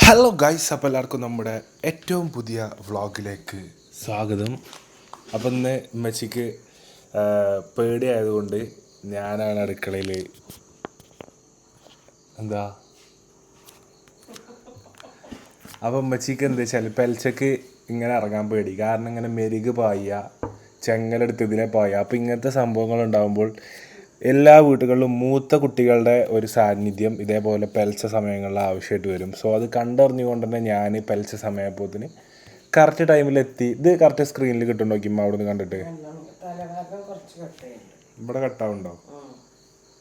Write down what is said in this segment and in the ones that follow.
Hello guys, അപ്പോൾ എല്ലാവർക്കും നമ്മുടെ ഏറ്റവും പുതിയ വ്ളോഗിലേക്ക് സ്വാഗതം. അപ്പം ഇന്ന് ഉമ്മച്ചിക്ക് പേടിയായതുകൊണ്ട് ഞാനാണ് അടുക്കളയിൽ എന്താ അപ്പം ഉമ്മച്ചിക്ക് എന്താ വെച്ചാൽ പെൽച്ചക്ക് ഇങ്ങനെ ഇറങ്ങാൻ പേടി. കാരണം ഇങ്ങനെ മെരുക് പായുക, ചെങ്ങലെടുത്ത് ഇതിനെ പായുക. അപ്പോൾ ഇങ്ങനത്തെ സംഭവങ്ങൾ ഉണ്ടാകുമ്പോൾ എല്ലാ വീടുകളിലും മൂത്ത കുട്ടികളുടെ ഒരു സാന്നിധ്യം ഇതേപോലെ പെൽച്ച സമയങ്ങളിൽ ആവശ്യമായിട്ട് വരും. സോ അത് കണ്ടറിഞ്ഞുകൊണ്ട് തന്നെ ഞാൻ പെൽച്ച സമയപ്പോത്തിന് കറക്റ്റ് ടൈമിലെത്തി. ഇത് കറക്റ്റ് സ്ക്രീനിൽ കിട്ടും നോക്കിമ്മ അവിടെ നിന്ന് കണ്ടിട്ട്. ഇവിടെ കട്ടാവുണ്ടോ?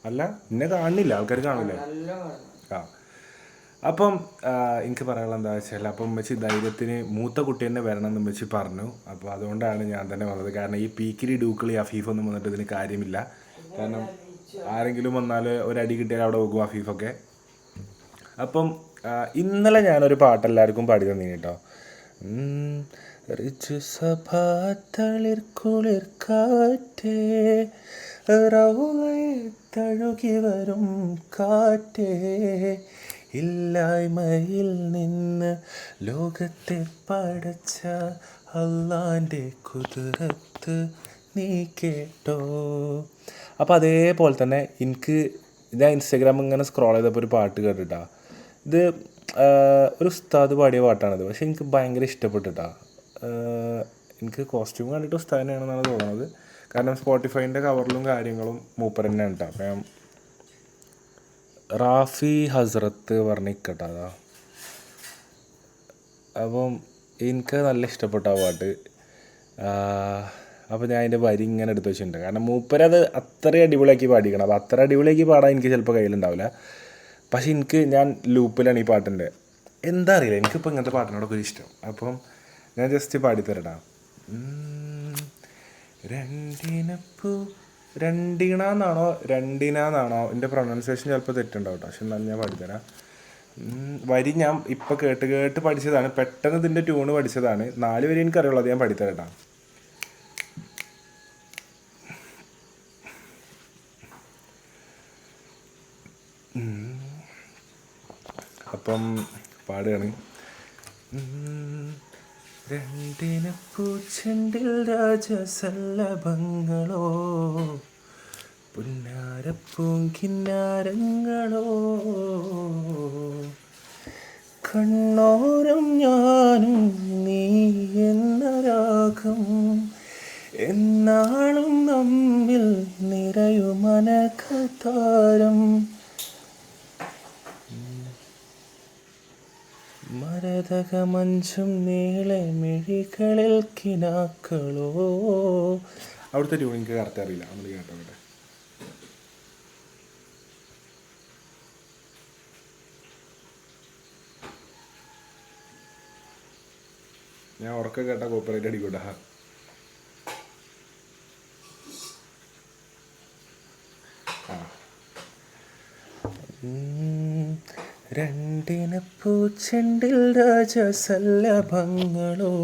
അല്ല, എന്നെ കാണില്ല, ആൾക്കാർ കാണില്ലേ? ആ, അപ്പം എനിക്ക് പറയാനുള്ള എന്താ വെച്ചാൽ, അപ്പം ഉമ്മച്ചി ധൈര്യത്തിന് മൂത്ത കുട്ടി തന്നെ വരണം എന്ന് ഉമ്മച്ചി പറഞ്ഞു. അപ്പോൾ അതുകൊണ്ടാണ് ഞാൻ തന്നെ വന്നത്. കാരണം ഈ പീക്കിരി ഡൂക്കിളി അഫീഫൊന്നും വന്നിട്ട് ഇതിന് കാര്യമില്ല. കാരണം ആരെങ്കിലും വന്നാൽ ഒരടി കിട്ടിയാൽ അവിടെ പോകും അഫീഫൊക്കെ. അപ്പം ഇന്നലെ ഞാനൊരു പാട്ട് എല്ലാവർക്കും പാടി തന്നീ കേട്ടോ. റിച്ചു സഭാതളിർ കുളിർ കാറ്റേ റൗളയെ തഴുകി വരും കാറ്റേ, ഇല്ലായ്മയിൽ നിന്ന് ലോകത്തെ പടച്ച അള്ളാൻ്റെ കുതിരത്ത് നീ കേട്ടോ. അപ്പോൾ അതേപോലെ തന്നെ എനിക്ക് ഞാൻ ഇൻസ്റ്റാഗ്രാം ഇങ്ങനെ സ്ക്രോൾ ചെയ്തപ്പോൾ ഒരു പാട്ട് കേട്ടിട്ടാ. ഇത് ഒരു ഉസ്താദ് പാടിയ പാട്ടാണിത്. പക്ഷെ എനിക്ക് ഭയങ്കര ഇഷ്ടപ്പെട്ടിട്ടാ. എനിക്ക് കോസ്റ്റ്യൂം കണ്ടിട്ട് ഉസ്താദ് തന്നെയാണെന്നാണ് തോന്നുന്നത്. കാരണം സ്പോട്ടിഫൈൻ്റെ കവറിലും കാര്യങ്ങളും മൂപ്പർ തന്നെയാണ് കേട്ടോ. അപ്പം റാഫി ഹസ്രത്ത് പറഞ്ഞിക്കട്ടെ അതാ. അപ്പം എനിക്ക് നല്ല ഇഷ്ടപ്പെട്ട ആ പാട്ട്. അപ്പോൾ ഞാൻ അതിൻ്റെ വരി ഇങ്ങനെ എടുത്ത് വെച്ചിട്ടുണ്ട്. കാരണം മൂപ്പരത് അത്രയും അടിപൊളിയാക്കി പാടിക്കണം. അപ്പോൾ അത്ര അടിപൊളിയാക്കി പാടാൻ എനിക്ക് ചിലപ്പോൾ കയ്യിലുണ്ടാവില്ല. പക്ഷെ ഞാൻ ലൂപ്പിലാണ് ഈ പാട്ടിൻ്റെ. എന്താ അറിയില്ല, എനിക്കിപ്പോൾ ഇങ്ങനത്തെ പാട്ടിനോടൊക്കെ ഒരു ഇഷ്ടം. അപ്പം ഞാൻ ജസ്റ്റ് പാടിത്തരടാ. രണ്ടിനാന്നാണോ എൻ്റെ പ്രൊനൗൺസിയേഷൻ ചിലപ്പോൾ തെറ്റുണ്ടാവും കേട്ടോ. പക്ഷെ എന്നാലും ഞാൻ പാടിത്തരാം. വരി ഞാൻ ഇപ്പോൾ കേട്ട് പഠിച്ചതാണ്. പെട്ടെന്ന് ഇതിൻ്റെ ട്യൂണ് പഠിച്ചതാണ്. 4 വരി എനിക്കറിയുള്ളൂ, അത് ഞാൻ പാടിത്തരട്ടാ. അപ്പം പാടുകയാണ്. രണ്ടിനപ്പൂച്ചെണ്ടിൽ രാജസല്ലഭങ്ങളോ, പുന്നാരപ്പൂങ്കിന്നാരങ്ങളോ, കണ്ണോരം ഞാനും നീ എന്ന രാഗം, എന്നാളും നമ്മിൽ നിറയുമനകതാരം, മരതകമഞ്ചും നീളെ മിഴികളിൽ കിനാക്കളോ. അവിടുത്തെ ട്യൂൺ എനിക്ക് കറക്റ്റ് അറിയില്ല, നമ്മൾ കേട്ടോ. ഇവിടെ ഞാൻ ഉറക്കെ കേട്ട കോപ്പറേറ്റ് അടിക്കൂട്ടാ. രണ്ടിനപ്പൂച്ചെണ്ടിൽ രാജസല്ലഭങ്ങളോ,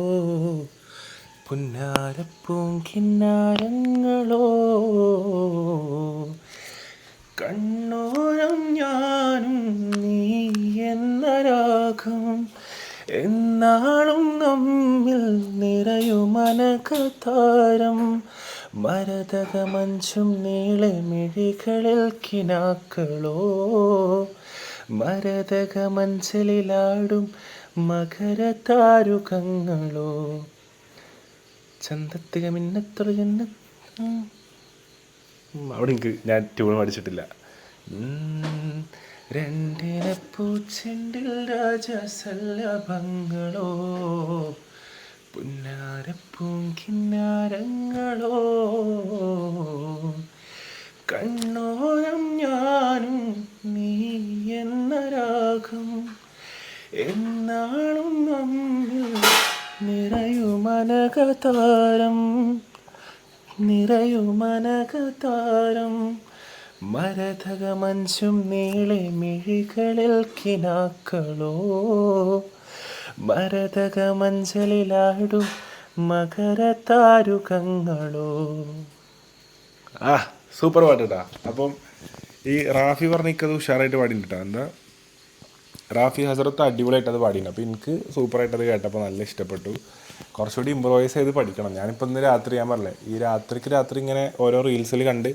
പുന്നാരപ്പൂങ്കിന്നാരങ്ങളോ, കണ്ണോരം ഞാനും നീ എന്ന രാഗം, എന്നാളും നമ്മിൽ നിറയുമനകതാരം, മരതകമഞ്ചും നീളെ മിഴികളിൽ കിനാക്കളോ, മരതകമഞ്ചലിലാടും മകരതാരുകങ്ങളോ, ചന്തത്തിക മിന്നത്തൊരു ജന്ന. അവിടെ എനിക്ക് ഞാൻ ട്യൂൺ പഠിച്ചിട്ടില്ല. രണ്ടിനപ്പൂച്ചെണ്ടിൽ രാജസല്ലഭങ്ങളോ, പുന്നാരപ്പൂങ്കിന്നാരങ്ങളോ, കണ്ണോരം ഞാനും നീ എന്ന രാഗം, എന്നാളും നമ്മിൽ നിറയുമനകതാരം, മരതകമഞ്ചും നീളെ മിഴികളിൽ കിനാക്കളോ, മരതകമഞ്ചലിലാടും മകരതാരുകങ്ങളോ. സൂപ്പർ പാട്ട് കേട്ടാ. അപ്പം ഈ റാഫി പറഞ്ഞിക്കത് ഉഷാറായിട്ട് പാടിയിട്ടാ. എന്താ റാഫി ഹസറത്ത് അടിപൊളിയായിട്ട് അത് പാടിയിട്ടുണ്ട്. അപ്പോൾ എനിക്ക് സൂപ്പറായിട്ടത് കേട്ടപ്പോൾ നല്ല ഇഷ്ടപ്പെട്ടു. കുറച്ചുകൂടി ഇമ്പ്രവൈസ് ചെയ്ത് പഠിക്കണം. ഞാനിപ്പോൾ ഇന്ന് രാത്രി ഞാൻ പറഞ്ഞില്ലേ, ഈ രാത്രി ഇങ്ങനെ ഓരോ റീൽസിൽ കണ്ട്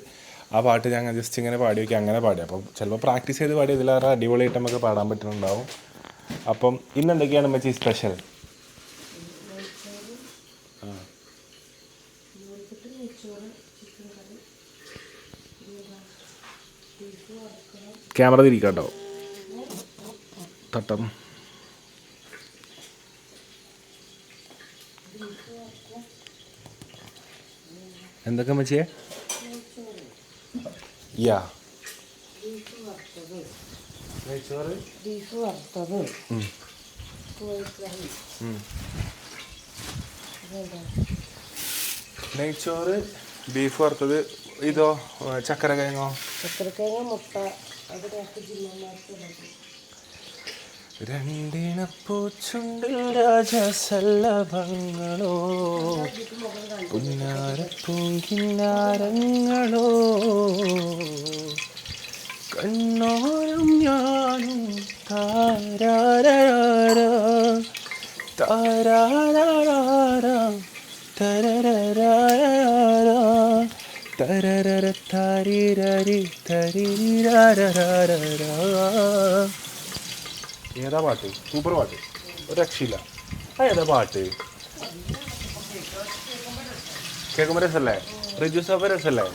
ആ പാട്ട് ഞാൻ ജസ്റ്റ് ഇങ്ങനെ പാടി വയ്ക്കുക, അങ്ങനെ പാടി. അപ്പം ചിലപ്പോൾ പ്രാക്ടീസ് ചെയ്ത് പാടി ഇതിലേറെ അടിപൊളിയായിട്ട് നമുക്ക് പാടാൻ പറ്റുന്നുണ്ടാവും. അപ്പം ഇന്ന് എന്തൊക്കെയാണ് മച്ചി സ്പെഷ്യൽ? ക്യാമറ തിരിക്കാട്ടോ തട്ടം. എന്തൊക്കെ മച്ചിയെ? യാ നെയ്ച്ചോറ്, ബീഫ് വറുത്തത്. ഇതോ ചക്കരക്കിഴങ്ങോ? മുട്ട. രണ്ടിണപ്പൂച്ചുണ്ടിൽ രാജസല്ലഭങ്ങളോ പുന്നാരപ്പൂങ്കിന്നാരങ്ങളോ കണ്ണോരം ഞാനും താരാരാര താരാരാര തരരരാര തരരര തരിരരി തരിരാരരാര. ഏതാ പാട്ട്? സൂപ്പർ പാട്ട്, ഒരു രക്ഷയില്ല. ഏതാ പാട്ട്? കേൾക്കുമ്പോൾ രസമല്ലേ? റിജു സഭ രസമല്ലേ?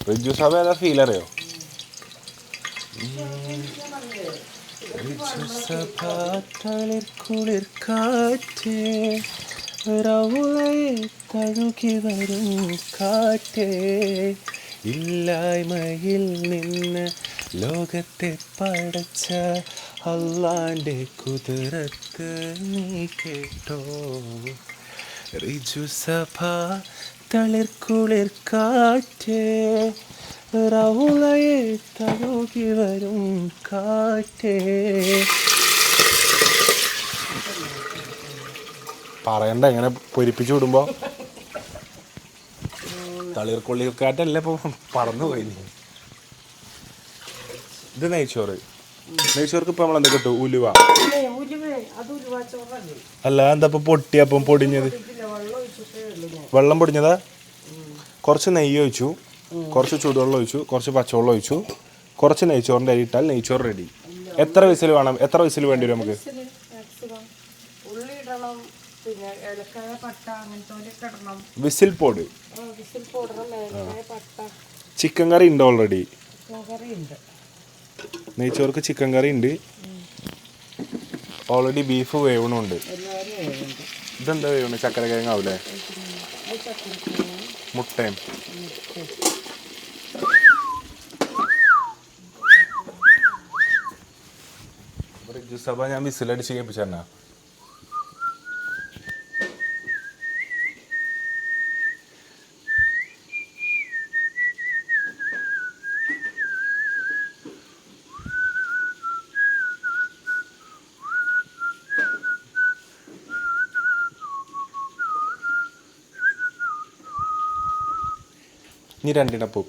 റിജു സഭ ഏതാ ഫീൽ അറിയോ? റിജു സഭ തളിർക്കുളിർ കാറ്റേ റൗളയെ തഴുകി വരും കാറ്റേ ഇല്ലായ്മയിൽ നിന്ന് ലോകത്തെ പടച്ച അല്ലാൻ്റെ കുതിരത്ത് നീ കേട്ടോ. റിജു സഭ തളിർക്കുളിർ കാറ്റേ റൗളയെ തഴുകി വരും കാറ്റേ. പറയണ്ട, എങ്ങനെ പൊരിപ്പിച്ചു വിടുമ്പോൾ തളിർക്കൊള്ളിക്കാറ്റല്ലേ ഇപ്പോൾ പറന്നു പോയി. ഇത് നെയ്ച്ചോറ്. നെയ്ച്ചോർക്ക് ഇപ്പം നമ്മൾ എന്താ കിട്ടും? ഉലുവ. അല്ല, എന്താ ഇപ്പം പൊട്ടിയപ്പം പൊടിഞ്ഞത്? വെള്ളം പൊടിഞ്ഞതാ? കുറച്ച് നെയ്യ് ഒഴിച്ചു, കുറച്ച് ചൂടുവെള്ളം ഒഴിച്ചു, കുറച്ച് പച്ചവെള്ളം ഒഴിച്ചു, കുറച്ച് നെയ്ച്ചോറിൻ്റെ അരി ഇട്ടാൽ നെയ്ച്ചോറ് റെഡി. എത്ര വിസിൽ വേണം? എത്ര വിസിൽ വേണ്ടി വരും നമുക്ക്? വിസിൽ പോട്. ചിക്കൻ കറി ഉണ്ട് ഓൾറെഡി. നെയ്ച്ചോർക്ക് ചിക്കൻ കറി ഉണ്ട് ഓൾറെഡി. ബീഫ് വേവണുണ്ട്. ഇതെന്താ വേവണ? ചക്കര കിഴങ്ങാവൂലേ? മുട്ടയും. സഭ ഞാൻ വിസിലടിച്ച് കേൾപ്പിച്ചെന്നാ. ഇനി രണ്ടിനപ്പൂ.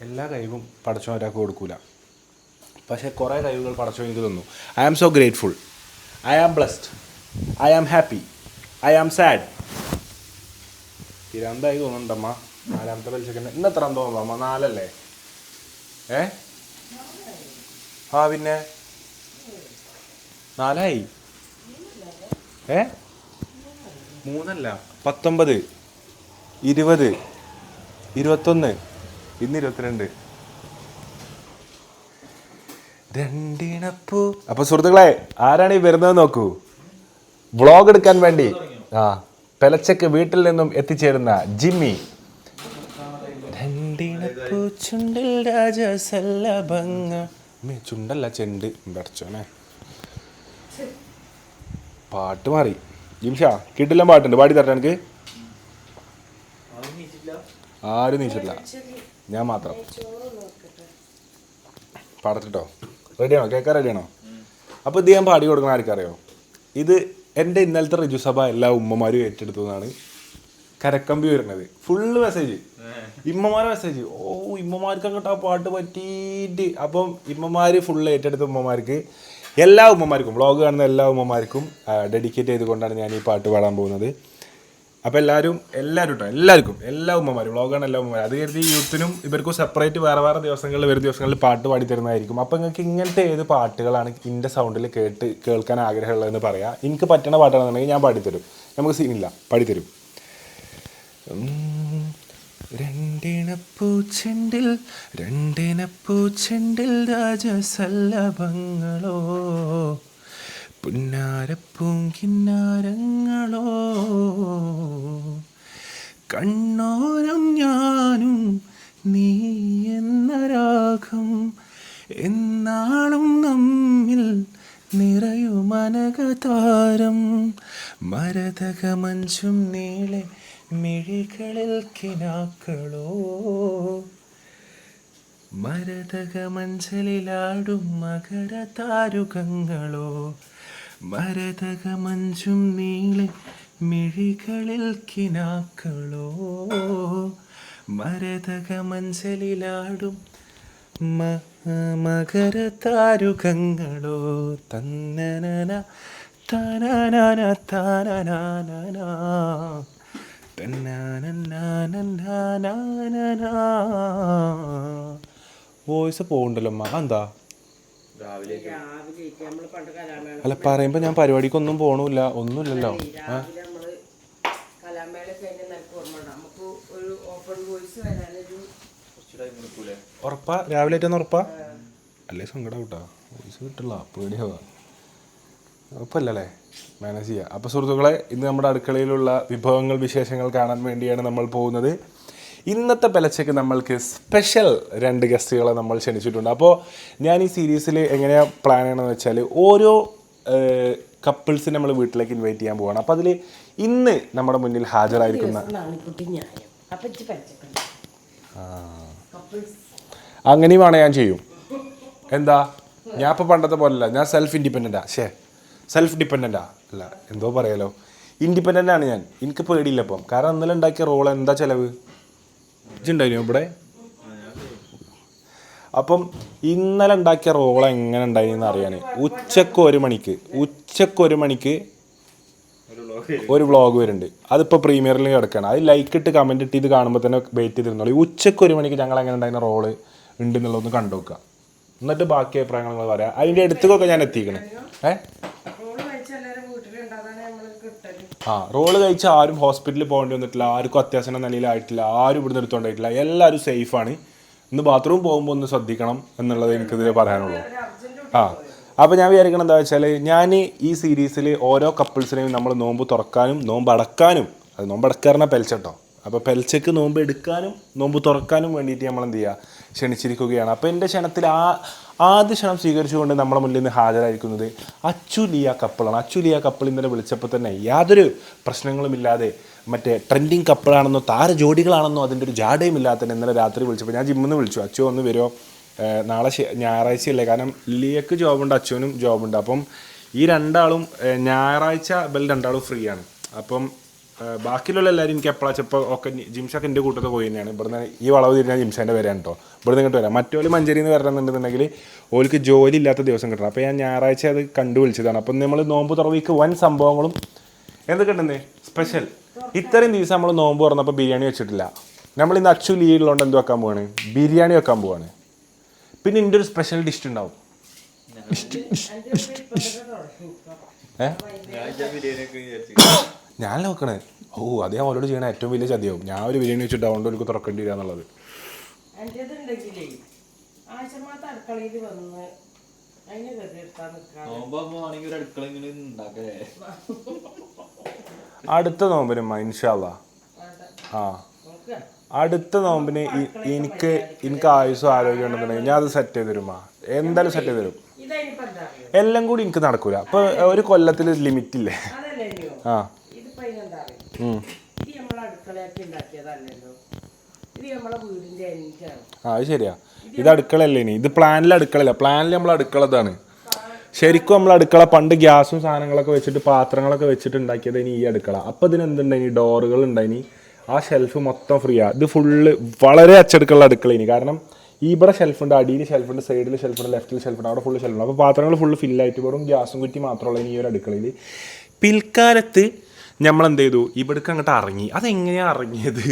എല്ലാ കഴിവും പടച്ചോൻ ഒരാൾക്ക് കൊടുക്കൂല. പക്ഷേ കുറേ കഴിവുകൾ പടച്ചോൻ എനിക്ക് തന്നു. I am so grateful. I am blessed. I am happy. I am sad. എന്തായി തോന്നുന്നുണ്ടമ്മ? നാലാമത്തെ പലിശക്കന്നെ ഇന്ന് എത്ര തോന്നുന്നു? 4 അല്ലേ? പിന്നെ 4 ആയി. 3 അല്ല, 19, 20, 21, ഇന്ന് 22. രണ്ടിണപ്പൂ. അപ്പൊ സുഹൃത്തുക്കളെ, ആരാണ് ഈ വരുന്നത് നോക്കൂ. വ്ളോഗ് എടുക്കാൻ വേണ്ടി പെലച്ചക്ക് വീട്ടിൽ നിന്നും എത്തിച്ചേരുന്ന ജിമ്മി. രണ്ടിണപ്പൂ ചുണ്ടിൽ രാജസല്ലഭങ്ങ ചുണ്ടല്ല ചെണ്ട് പഠിച്ചോനെ. പാട്ട് മാറി. ജിംഷാ കിട്ടില്ല പാട്ടുണ്ട്, പാടി തരട്ടെ എനിക്ക്? ആരും നീച്ചിട്ടില്ല, ഞാൻ മാത്രം. പാടത്തിട്ടോ? റെഡിയാണോ? കേൾക്കാൻ റെഡിയാണോ? അപ്പോൾ ഇത് ഞാൻ പാടി കൊടുക്കണം. ആർക്കറിയോ? ഇത് എൻ്റെ ഇന്നലത്തെ ഋജുസഭ എല്ലാ ഉമ്മമാരും ഏറ്റെടുത്തു എന്നാണ് കരക്കമ്പി വരുന്നത്. ഫുള്ള് മെസ്സേജ് ഇമ്മമാരെ മെസ്സേജ്. ഓ ഇമ്മമാർക്ക് അങ്ങോട്ട് ആ പാട്ട് പറ്റിയിട്ട്. അപ്പം ഇമ്മമാർ ഫുള്ള് ഏറ്റെടുത്ത ഉമ്മമാർക്ക്, എല്ലാ ഉമ്മമാർക്കും, വ്ളോഗ് കാണുന്ന എല്ലാ ഉമ്മമാർക്കും ഡെഡിക്കേറ്റ് ചെയ്തുകൊണ്ടാണ് ഞാൻ ഈ പാട്ട് പാടാൻ പോകുന്നത്. അപ്പോൾ എല്ലാവരും കേട്ടോ, എല്ലാവർക്കും, എല്ലാ ഉമ്മമാരും, വ്ളോഗ് കാണുന്ന എല്ലാ ഉമ്മമാരും. അത് കരുതി യൂത്തിനും ഇവർക്കും സെപ്പറേറ്റ് വേറെ ദിവസങ്ങളിൽ വരുന്ന ദിവസങ്ങളിൽ പാട്ട് പാടി തരുന്നതായിരിക്കും. അപ്പോൾ നിങ്ങൾക്ക് ഇങ്ങനത്തെ ഏത് പാട്ടുകളാണ് എൻ്റെ സൗണ്ടിൽ കേൾക്കാൻ ആഗ്രഹമുള്ളതെന്ന് പറയാം. എനിക്ക് പറ്റുന്ന പാട്ടാണെന്നുണ്ടെങ്കിൽ ഞാൻ പാടിത്തരും. നമുക്ക് സീനില്ല, പാടിത്തരും. രണ്ടിനപ്പൂച്ചെണ്ടിൽ രാജസല്ലഭങ്ങളോ, പുന്നാരപ്പൂങ്കിന്നാരങ്ങളോ, കണ്ണോരം ഞാനും നീ എന്ന രാഗം, എന്നാളും നമ്മിൽ നിറയുമനകതാരം, മരതകമഞ്ചും നീളെ മിഴികളിൽ കിനാക്കളോ, മരതകമഞ്ചലിലാടും മകരതാരുകങ്ങളോ, മരതകമഞ്ചും നീളെ മിഴികളിൽ കിനാക്കളോ, മരതകമഞ്ചലിലാടും മകരതാരുകങ്ങളോ, തന്നനന തനനന തനനന തന്നനന. വോയിസ് പോകണ്ടല്ലോ അമ്മ, എന്താ? അല്ല പറയുമ്പോൾ ഞാൻ പരിപാടിക്കൊന്നും പോകണില്ല, ഒന്നുമില്ലല്ലോ. ഉറപ്പാ? രാവിലെ ആയിട്ടൊന്ന് ഉറപ്പാ? അല്ലേ സങ്കടം കൂട്ടാ, വോയിസ് കിട്ടില്ല, പേടിയാവാ. ഉറപ്പല്ലേ? മാനേജ് ചെയ്യുക. അപ്പോൾ സുഹൃത്തുക്കളെ, ഇന്ന് നമ്മുടെ അടുക്കളയിലുള്ള വിഭവങ്ങൾ, വിശേഷങ്ങൾ കാണാൻ വേണ്ടിയാണ് നമ്മൾ പോകുന്നത്. ഇന്നത്തെ പെലച്ചയ്ക്ക് നമ്മൾക്ക് സ്പെഷ്യൽ 2 ഗസ്റ്റുകളെ നമ്മൾ ക്ഷണിച്ചിട്ടുണ്ട്. അപ്പോൾ ഞാൻ ഈ സീരീസിൽ എങ്ങനെയാണ് പ്ലാൻ ചെയ്യണമെന്ന് വെച്ചാൽ, ഓരോ കപ്പിൾസിനെ നമ്മൾ വീട്ടിലേക്ക് ഇൻവൈറ്റ് ചെയ്യാൻ പോവാണ്. അപ്പോൾ അതിൽ ഇന്ന് നമ്മുടെ മുന്നിൽ ഹാജരായിരിക്കുന്ന അങ്ങനെയും വേണേൽ ഞാൻ ചെയ്യും. എന്താ, ഞാൻ ഇപ്പോൾ പണ്ടത്തെ പോലല്ല, ഞാൻ സെൽഫ് ഡിപ്പെൻഡൻ്റാ അല്ല, എന്തോ പറയാലോ, ഇൻഡിപെൻഡൻ്റ് ആണ് ഞാൻ. എനിക്ക് പേടിയില്ല ഇപ്പം, കാരണം ഇന്നലെ ഉണ്ടാക്കിയ റോൾ എന്താ ചിലവ് ഇതുണ്ടായിരുന്നു ഇവിടെ. അപ്പം ഇന്നലെ ഉണ്ടാക്കിയ റോൾ എങ്ങനെ ഉണ്ടായിരുന്നു അറിയാൻ ഉച്ചക്ക് ഒരു മണിക്ക് ഒരു വ്ളോഗ് വരുന്നുണ്ട്. അതിപ്പോൾ പ്രീമിയറിൽ കിടക്കുകയാണ്. അത് ലൈക്ക് ഇട്ട് കമൻറ്റ് ഇട്ട് ഇത് കാണുമ്പോൾ തന്നെ വെയിറ്റ് ചെയ്തിരുന്നോളൂ. ഉച്ചക്ക് 1 മണിക്ക് ഞങ്ങൾ എങ്ങനെ ഉണ്ടായിരുന്ന റോള് ഉണ്ടെന്നുള്ളതൊന്ന് കണ്ടു നോക്കുക, എന്നിട്ട് ബാക്കി അഭിപ്രായങ്ങൾ പറയാം. അതിൻ്റെ അടുത്തൊക്കെ ഞാൻ എത്തിക്കണേ. റോള് കഴിച്ചാൽ ആരും ഹോസ്പിറ്റലിൽ പോകേണ്ടി വന്നിട്ടില്ല, ആർക്കും അത്യാവശ്യം നിലയിലായിട്ടില്ല, ആരും ഇവിടുന്ന് എടുത്തുകൊണ്ടായിട്ടില്ല, എല്ലാവരും സേഫാണ്. ഇന്ന് ബാത്റൂം പോകുമ്പോൾ ഒന്ന് ശ്രദ്ധിക്കണം എന്നുള്ളത് എനിക്കിതിൽ പറയാനുള്ളൂ. അപ്പോൾ ഞാൻ വിചാരിക്കണം എന്താ വെച്ചാൽ, ഞാൻ ഈ സീരീസിൽ ഓരോ കപ്പിൾസിനെയും നമ്മൾ നോമ്പ് തുറക്കാനും നോമ്പ് അടക്കാനും, അത് നോമ്പ് അടക്കാറിന പെൽച്ചട്ടോ, അപ്പോൾ പെൽച്ചയ്ക്ക് നോമ്പ് എടുക്കാനും നോമ്പ് തുറക്കാനും വേണ്ടിയിട്ട് നമ്മൾ എന്ത് ചെയ്യുക, ക്ഷണിച്ചിരിക്കുകയാണ്. അപ്പോൾ എൻ്റെ ക്ഷണത്തിൽ ആദ്യ ക്ഷണം സ്വീകരിച്ചുകൊണ്ട് നമ്മുടെ മുന്നിൽ നിന്ന് ഹാജരായിരിക്കുന്നത് അച്ചുലിയ കപ്പിളാണ്. അച്ചുലിയ കപ്പിൾ ഇന്നലെ വിളിച്ചപ്പോൾ തന്നെ യാതൊരു പ്രശ്നങ്ങളുമില്ലാതെ, മറ്റേ ട്രെൻഡിങ് കപ്പിളാണെന്നോ താര ജോഡികളാണെന്നോ അതിൻ്റെ ഒരു ജാടയും ഇല്ലാത്ത ഇന്നലെ രാത്രി വിളിച്ചപ്പോൾ ഞാൻ ജിമ്മിൽ നിന്ന് വിളിച്ചു, അച്ചു ഒന്ന് വരുമോ, നാളെ ഞായറാഴ്ചയല്ലേ, കാരണം ലിയക്ക് ജോബുണ്ട്, അച്ചുവിനും ജോബുണ്ട്. അപ്പം ഈ രണ്ടാളും ഞായറാഴ്ച രണ്ടാളും ഫ്രീ ആണ്. അപ്പം ബാക്കിയുള്ള എല്ലാവരും എനിക്ക് എപ്പോഴാണ് ഇപ്പോൾ ഒക്കെ ജിംഷൊക്കെ എൻ്റെ കൂട്ടത്തിൽ പോയി തന്നെയാണ്. ഇവിടുന്ന് ഈ വളവ് തിരിഞ്ഞാൽ ജിംഷേൻ്റെ വരാൻ കേട്ടോ, ഇവിടുന്ന് ഇങ്ങോട്ട് വരാം. മറ്റോല് മഞ്ചേരിയിൽ നിന്ന് വരണമെന്നുണ്ടെന്നുണ്ടെങ്കിൽ ഓൾക്ക് ജോലി ഇല്ലാത്ത ദിവസം കിട്ടണം. അപ്പോൾ ഞാൻ ഞായറാഴ്ച അത് കണ്ടു വിളിച്ചതാണ്. അപ്പം നമ്മൾ നോമ്പ് തുറവിക്ക് വൻ സംഭവങ്ങളും എന്തൊക്കെ ഉണ്ടെന്നേ സ്പെഷ്യൽ. ഇത്രയും ദിവസം നമ്മൾ നോമ്പ് തുറന്നപ്പോൾ ബിരിയാണി വെച്ചിട്ടില്ല. നമ്മളിന്ന് അച്ചു ലീവുള്ളതുകൊണ്ട് എന്ത് വെക്കാൻ പോവാണ്, ബിരിയാണി വെക്കാൻ പോവാണ്. പിന്നെ എൻ്റെ ഒരു സ്പെഷ്യൽ ഡിഷ് ഉണ്ടാവും. ഞാൻ നോക്കണേ, അത് ഞാൻ അവരോട് ചെയ്യണ ഏറ്റവും വലിയ ചതിയാവും. ഞാൻ ഒരു ബിരിയാണി വെച്ചിട്ട് അതുകൊണ്ട് ഒരു തുറക്കേണ്ടി വരിക എന്നുള്ളത്. അടുത്ത നോമ്പിന് ഇൻഷാ അല്ലാഹ്, അടുത്ത നോമ്പിന് എനിക്ക് ആയുസ്സും ആരോഗ്യം ഉണ്ടെന്നുണ്ടെങ്കിൽ ഞാൻ അത് സെറ്റ് ചെയ്ത് തരുമാ. എന്തായാലും സെറ്റ് ചെയ്ത് തരും. എല്ലാം കൂടി എനിക്ക് നടക്കൂല. അപ്പൊ ഒരു കൊല്ലത്തിൽ ലിമിറ്റ് ഇല്ലേ? ആ അത് ശരിയാ. ഇത് അടുക്കളയല്ലേ ഇനി? ഇത് പ്ലാനിൽ അടുക്കളല്ല. പ്ലാനിൽ നമ്മൾ അടുക്കളതാണ്. ശരിക്കും നമ്മൾ അടുക്കള പണ്ട് ഗ്യാസും സാധനങ്ങളൊക്കെ വെച്ചിട്ട് പാത്രങ്ങളൊക്കെ വെച്ചിട്ട് ഉണ്ടാക്കിയത് ഇനി ഈ അടുക്കള. അപ്പം ഇതിന് എന്തുണ്ടായിനി? ഡോറുകൾ ഉണ്ടായിനി. ആ ഷെൽഫ് മൊത്തം ഫ്രീ ആണ്. ഇത് ഫുള്ള് വളരെ അച്ചടുക്കുള്ള അടുക്കള ഇനി. കാരണം ഇവിടെ ഷെൽഫുണ്ട്, അടിയിൽ ഷെൽഫുണ്ട്, സൈഡിൽ ഷെൽഫുണ്ട്, ലെഫ്റ്റിൽ ഷെൽഫുണ്ട്, അവിടെ ഫുള്ള് ഷെൽഫുണ്ട്. അപ്പോൾ പാത്രങ്ങൾ ഫുള്ള് ഫില്ലായിട്ട് വെറും ഗ്യാസും കുറ്റി മാത്രമുള്ള ഈ ഒരു അടുക്കളയിൽ പിൽക്കാലത്ത് നമ്മൾ എന്ത് ചെയ്തു? ഇവിടേക്ക് അങ്ങോട്ട് ഇറങ്ങി. അതെങ്ങനെയാണ് ഇറങ്ങിയത്?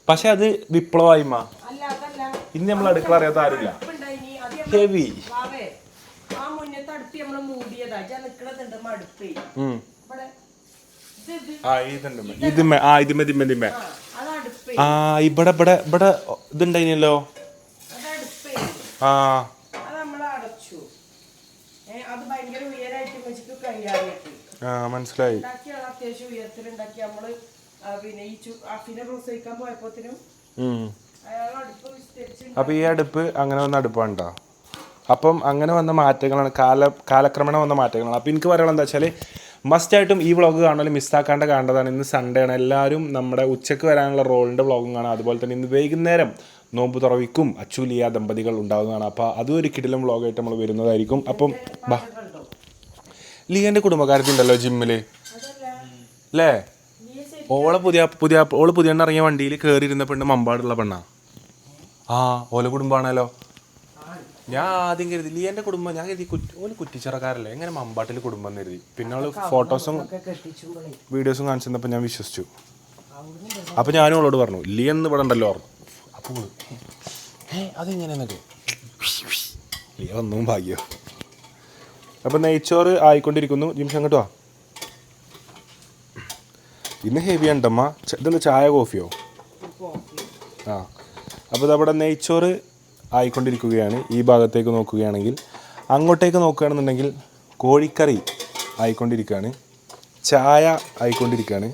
പക്ഷെ അത് വിപ്ലവമായിമ്മ. ഇന്ന് നമ്മൾ അടുക്കള അറിയാത്ത ആരുമില്ല. ഹെവി ഇവിടെ ഇവിടെ ഇവിടെ ഇതുണ്ടായിനല്ലോ. മനസ്സിലായി. അപ്പൊ ഈ അടുപ്പ് അങ്ങനെ വന്ന അടുപ്പാണ്ടോ? അപ്പം അങ്ങനെ വന്ന മാറ്റങ്ങളാണ്, കാലക്രമേണ വന്ന മാറ്റങ്ങളാണ്. അപ്പം എനിക്ക് പറയാനുള്ള എന്താ വെച്ചാൽ, മസ്റ്റായിട്ടും ഈ വ്ളോഗ് കാണാനും മിസ്സാക്കാണ്ട് കാണേണ്ടതാണ്. ഇന്ന് സൺഡേ ആണ്. എല്ലാവരും നമ്മുടെ ഉച്ചയ്ക്ക് വരാനുള്ള റോളിൻ്റെ വ്ളോഗും കാണാം. അതുപോലെ തന്നെ ഇന്ന് വൈകുന്നേരം നോമ്പ് തുറവിക്കും അച്ചുലിയ ദമ്പതികൾ ഉണ്ടാകുന്നതാണ്. അപ്പോൾ അതും ഒരു കിടിലം വ്ളോഗായിട്ട് നമ്മൾ വരുന്നതായിരിക്കും. അപ്പം ബാ, ലിയൻ്റെ കുടുംബക്കാരത്തിണ്ടല്ലോ ജിമ്മില് അല്ലേ? ഓള് പുതിയ ഇറങ്ങിയ വണ്ടിയിൽ കയറിയിരുന്ന പെണ്ണ് മമ്പാടുള്ള പെണ്ണാ. ഓല കുടുംബമാണല്ലോ. ഞാൻ ആദ്യം കരുതി ലിയൻ്റെ കുടുംബം. ഞാൻ കരുതി ഓല് കുറ്റിച്ചിറക്കാരല്ലേ, എങ്ങനെ മമ്പാട്ടിൽ കുടുംബം എന്ന് കരുതി. പിന്നെ അവള് ഫോട്ടോസും വീഡിയോസും കാണിച്ചു തന്നപ്പോൾ ഞാൻ വിശ്വസിച്ചു. അപ്പം ഞാനും അവളോട് പറഞ്ഞു ലിയെന്ന് ഇവിടെ ഉണ്ടല്ലോ പറഞ്ഞു. അപ്പോൾ അതെങ്ങനെയെന്നൊക്കെ ലിയ ഒന്നും ഭാഗ്യോ. അപ്പം നെയ്ച്ചോറ് ആയിക്കൊണ്ടിരിക്കുന്നു. ജിംഷ അങ്ങോട്ട് വാ. ഇന്ന് ഹെവി ഉണ്ടമ്മ. ഇതെന്താ ചായ കോഫിയോ? അപ്പോൾ ഇതവിടെ നെയ്ച്ചോറ് ആയിക്കൊണ്ടിരിക്കുകയാണ്. ഈ ഭാഗത്തേക്ക് നോക്കുകയാണെങ്കിൽ, അങ്ങോട്ടേക്ക് നോക്കുകയാണെന്നുണ്ടെങ്കിൽ കോഴിക്കറി ആയിക്കൊണ്ടിരിക്കുകയാണ്, ചായ ആയിക്കൊണ്ടിരിക്കുകയാണ്,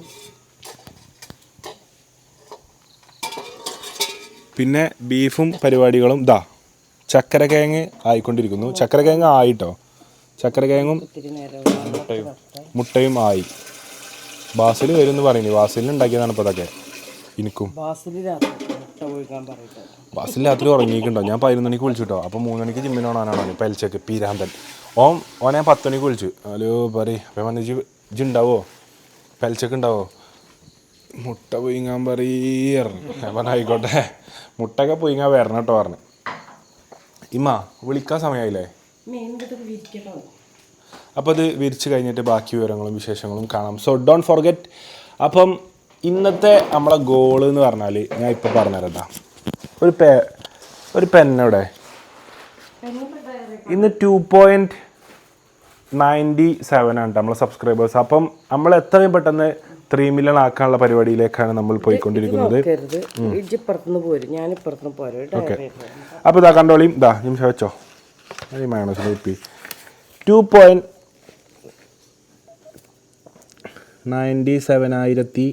പിന്നെ ബീഫും പരിപാടികളും. ചക്കരക്കിഴങ്ങ് ആയിക്കൊണ്ടിരിക്കുന്നു. ചക്കരക്കിഴങ്ങ് ആയിട്ടോ. ചക്കരക്കിഴങ്ങും മുട്ടയും ആയി. ബാസിൽ വരും എന്ന് പറയുന്നു. ബാസിൽ ഉണ്ടാക്കിയതാണ് ഇപ്പോൾ അതൊക്കെ. എനിക്കും ബാസിൽ രാത്രി ഉറങ്ങിയിട്ടുണ്ടോ? ഞാൻ 11 മണിക്ക് വിളിച്ചിട്ടോ. അപ്പോൾ 3 മണിക്ക് ജിമ്മിന് കാണാനാണ് പെൽച്ചക്ക് പീരാന്തൻ. ഓനെ 10 മണിക്ക് വിളിച്ചു. ഹലോ പറയും. അപ്പം വന്ന് ഇജ്ജ് ഉണ്ടാവോ? പെൽച്ചക്ക് ഉണ്ടാവോ? മുട്ട പൊയിങ്ങാൻ പറഞ്ഞു. ഞാൻ പറഞ്ഞു ആയിക്കോട്ടെ, മുട്ടയൊക്കെ പൊയിങ്ങാൻ വരണം കേട്ടോ പറഞ്ഞു. ഇമ്മ വിളിക്കാൻ സമയമായില്ലേ? അപ്പോൾ അത് വിരിച്ച് കഴിഞ്ഞിട്ട് ബാക്കി വിവരങ്ങളും വിശേഷങ്ങളും കാണാം. So don't forget. അപ്പം ഇന്നത്തെ നമ്മളെ ഗോള് എന്ന് പറഞ്ഞാൽ ഞാൻ ഇപ്പോൾ പറഞ്ഞുതരാം. ഒരു പെന്നോടെ ഇന്ന് 2.97 ആണ് നമ്മളെ സബ്സ്ക്രൈബേഴ്സ്. അപ്പം നമ്മൾ എത്രയും പെട്ടെന്ന് 3 മില്യൺ ആക്കാനുള്ള പരിപാടിയിലേക്കാണ് നമ്മൾ പോയിക്കൊണ്ടിരിക്കുന്നത്. ഓക്കെ, അപ്പോൾ ഇതാ കണ്ടോളിയും. നിമിഷം വെച്ചോ. മയോണൈസ് കുപ്പി 2.97,000.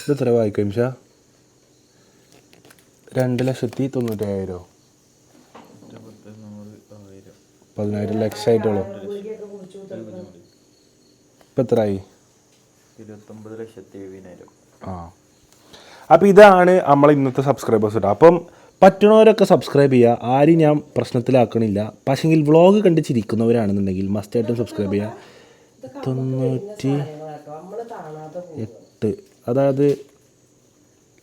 ഇത് എത്ര വായിക്കും നിമിഷ? 2,90,000. 10,000 ലക്ഷമായിട്ടുള്ളൂ. ഇപ്പം എത്രയായി? 29,70,000. അപ്പോൾ ഇതാണ് നമ്മളെ ഇന്നത്തെ സബ്സ്ക്രൈബേഴ്സ് കേട്ടോ. അപ്പം പറ്റുന്നവരൊക്കെ സബ്സ്ക്രൈബ് ചെയ്യുക. ആരും ഞാൻ പ്രശ്നത്തിലാക്കണില്ല. പക്ഷെങ്കിൽ വ്ളോഗ് കണ്ട് ചിരിക്കുന്നവരാണെന്നുണ്ടെങ്കിൽ മസ്റ്റായിട്ടും സബ്സ്ക്രൈബ് ചെയ്യുക. 98, അതായത്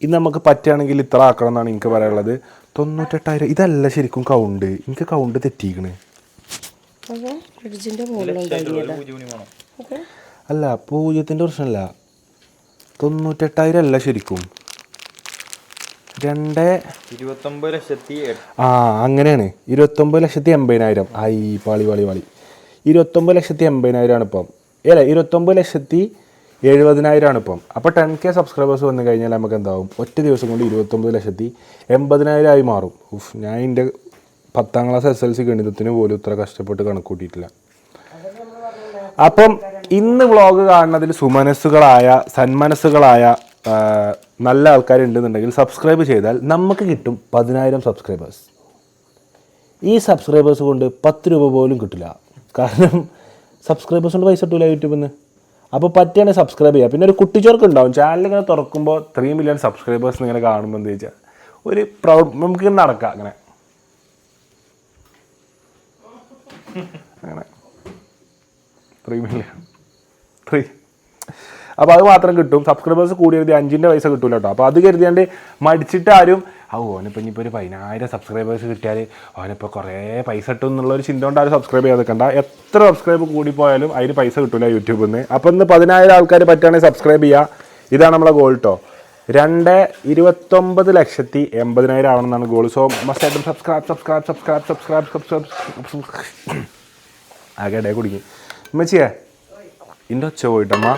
ഇന്ന് നമുക്ക് പറ്റുകയാണെങ്കിൽ ഇത്ര ആക്കണം എന്നാണ് എനിക്ക് പറയാനുള്ളത്. 98,000. ഇതല്ല ശരിക്കും കൗണ്ട്. എനിക്ക് കൗണ്ട് തെറ്റിക്കണ്. അല്ല, 0ൻ്റെ പ്രശ്നമല്ല. 98,000 അല്ല ശരിക്കും. 29,80,000. അങ്ങനെയാണ്. 29,80,000. പാളി 29,80,000 ആണ് ഇപ്പം. 29,70,000 ആണ് ഇപ്പം. അപ്പോൾ 10K സബ്സ്ക്രൈബേഴ്സ് വന്നു കഴിഞ്ഞാൽ നമുക്ക് എന്താവും? ഒറ്റ ദിവസം കൊണ്ട് 29,80,000 ആയി മാറും. ഞാൻ എൻ്റെ 10ാം ക്ലാസ് SLC ഗണിതത്തിന് പോലും ഇത്ര കഷ്ടപ്പെട്ട് കണക്കൂട്ടിയിട്ടില്ല. അപ്പം ഇന്ന് വ്ളോഗ് കാണുന്നതിൽ സുമനസ്സുകളായ സന്മനസ്സുകളായ നല്ല ആൾക്കാരുണ്ടെന്നുണ്ടെങ്കിൽ സബ്സ്ക്രൈബ് ചെയ്താൽ നമുക്ക് കിട്ടും 10,000 സബ്സ്ക്രൈബേഴ്സ്. ഈ സബ്സ്ക്രൈബേഴ്സ് കൊണ്ട് 10 രൂപ പോലും കിട്ടില്ല. കാരണം സബ്സ്ക്രൈബേഴ്സ് കൊണ്ട് പൈസ കിട്ടില്ല യൂട്യൂബിൽ നിന്ന്. അപ്പോൾ പറ്റുകയാണെങ്കിൽ സബ്സ്ക്രൈബ് ചെയ്യുക. പിന്നെ ഒരു കുട്ടിച്ചോർക്ക് ഉണ്ടാവും, ചാനൽ ഇങ്ങനെ തുറക്കുമ്പോൾ 3 മില്യൺ സബ്സ്ക്രൈബേഴ്സ് ഇങ്ങനെ കാണുമ്പോൾ എന്താ വെച്ചാൽ ഒരു പ്രൗഡ്, നമുക്ക് നടക്കാം അങ്ങനെ അങ്ങനെ 3 മില്യൺ 3. അപ്പോൾ അത് മാത്രം കിട്ടും. സബ്സ്ക്രൈബേഴ്സ് കൂടി കരുതി 5-ൻ്റെ പൈസ കിട്ടില്ല കേട്ടോ. അപ്പോൾ അത് കരുതിയാണ്ട് മടിച്ചിട്ട് ആരും ഓനിപ്പോൾ ഇനിയിപ്പോൾ ഒരു 10,000 സബ്സ്ക്രൈബേഴ്സ് കിട്ടിയാൽ ഓനിപ്പോൾ കുറേ പൈസ കിട്ടും എന്നുള്ളൊരു ചിന്ത കൊണ്ട് ആരും സബ്സ്ക്രൈബ് ചെയ്ത് നിൽക്കണ്ട. എത്ര സബ്സ്ക്രൈബ് കൂടിപ്പോയാലും അതിന് പൈസ കിട്ടില്ല യൂട്യൂബിൽ നിന്ന്. അപ്പോൾ ഇന്ന് 10,000 ആൾക്കാർ പറ്റുകയാണെങ്കിൽ സബ്സ്ക്രൈബ് ചെയ്യുക. ഇതാണ് നമ്മളെ ഗോൾ കേട്ടോ. 2,29,80,000 ആവണമെന്നാണ് ഗോൾ. സോ മസ്റ്റ് ആയിട്ടും സബ്സ്ക്രൈബ്. ആകെ ഇടയിൽ കുടുങ്ങി ഉമ്മച്ചിയെ എൻ്റെ ഒച്ച പോയിട്ടമ്മ,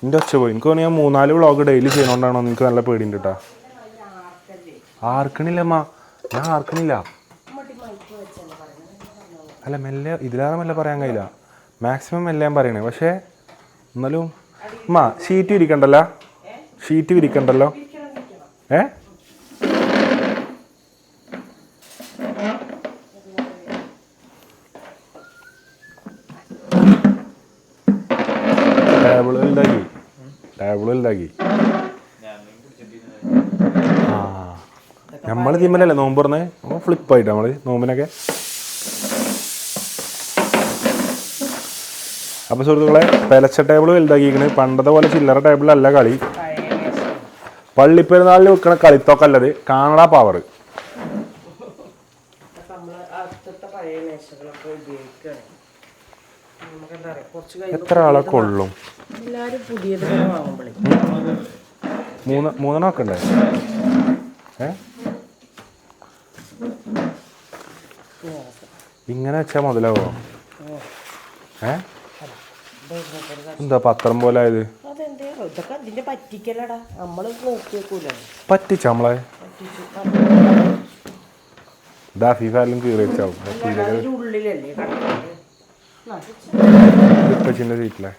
എൻ്റെ ഒച്ച പോയി. എനിക്ക് തോന്നി ഞാൻ 3-4 വ്ളോഗ് ഡെയിലി ചെയ്യണോണ്ടാണോ നിങ്ങൾക്ക് നല്ല പേടിയുണ്ട് കേട്ടോ. ആർക്കണില്ലമ്മ, ഞാൻ ആർക്കണില്ല. അല്ല മെല്ലെ, ഇതിലേറെ മെല്ലെ പറയാൻ കഴിയില്ല. മാക്സിമം മെല്ലെ ഞാൻ പറയണേ. പക്ഷേ എന്നാലും അമ്മ ഷീറ്റ് വിരിക്കണ്ടല്ലോ, ഷീറ്റ് വിരിക്കണ്ടല്ലോ. ടേബിൾ വലുതാക്കി. ആ നമ്മൾ തിമ്മലല്ലേ നോമ്പ് പറഞ്ഞ് ഫ്ലിപ്പായിട്ട് നമ്മൾ നോമ്പിനൊക്കെ. അപ്പോൾ സുഹൃത്തുക്കളെ, പെലച്ച ടേബിൾ വലുതാക്കിയിരിക്കണ്. പണ്ടത്തെ പോലെ ചില്ലറ ടേബിളല്ല കളി. പള്ളിപ്പെരുന്നാളിൽ വെക്കണ കളിത്തൊക്കല്ലത്, കാണടാ പവർ. എത്ര ആളെ കൊള്ളും? 3 ഒക്കെ ഉണ്ടേ. ഇങ്ങനെ വെച്ചാൽ മുതലാവോ? എന്താ പത്രം പോലെ ആയത്? പറ്റിച്ച നമ്മളെ ഫിഫാലും കീറി വെച്ചാവും. ഇപ്പച്ചിന്റെ സീറ്റിലെ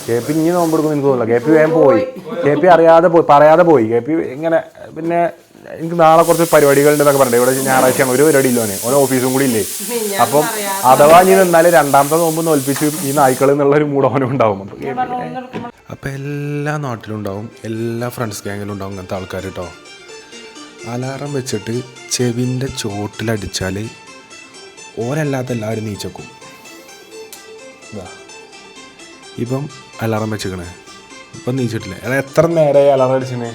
കെ പി ഇനി നോമ്പെടുക്കും എനിക്ക് തോന്നില്ല. കെ പി വേഗം പോയി. കെ പി അറിയാതെ പോയി, പറയാതെ പോയി. കെ പി ഇങ്ങനെ പിന്നെ എനിക്ക് നാളെ കുറച്ച് പരിപാടികളുണ്ടെന്നൊക്കെ പറഞ്ഞിട്ട് ഇവിടെ ഞായറാഴ്ചയാണ് ഒരു പരിപാടി ഇല്ലോനെ, ഓരോ ഓഫീസും കൂടി ഇല്ലേ. അപ്പം അഥവാ ഇനി നിന്നാല് 2ാമത്തെ നോമ്പ് നോൽപ്പിച്ച് ഈ നായ്ക്കൾ എന്നുള്ളൊരു മൂടോനും ഉണ്ടാവും. അപ്പം എല്ലാ നാട്ടിലും ഉണ്ടാവും, എല്ലാ ഫ്രണ്ട്സ് ഗ്യാങ്ങിലും ഉണ്ടാവും അങ്ങനത്തെ ആൾക്കാർ കേട്ടോ. അലാറം വെച്ചിട്ട് ചെവിൻ്റെ ചോട്ടിലടിച്ചാൽ ഓരല്ലാത്ത എല്ലാവരും നീച്ചക്കും. ഇപ്പം അലാറം വെച്ചിക്കണേ, ഇപ്പം നീച്ചിട്ടില്ലേ? അതായത് എത്ര നേരമായി അലാറം അടിച്ചിനെ?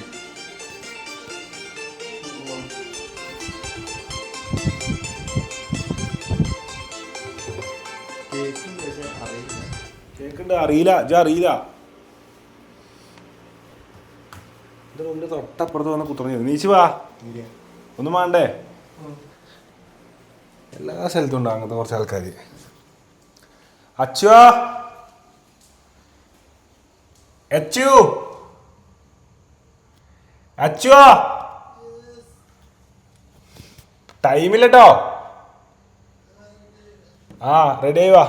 കേൾക്കുന്നുണ്ട്, അറിയില്ല അറിയില്ല. ഇത് റൂമിൻ്റെ തൊട്ടപ്പുറത്ത് വന്ന് കുത്തുറഞ്ഞു. നീച്ചു വാ, ഒന്നും വേണ്ടേ? എല്ലാ സ്ഥലത്തും ഉണ്ടാകും അങ്ങനത്തെ കുറച്ച് ആൾക്കാർ. അച്ഛോ അച്ചു അച്ചുവോ, ടൈമില്ലട്ടോ. ആ റെഡി ആയി വാ.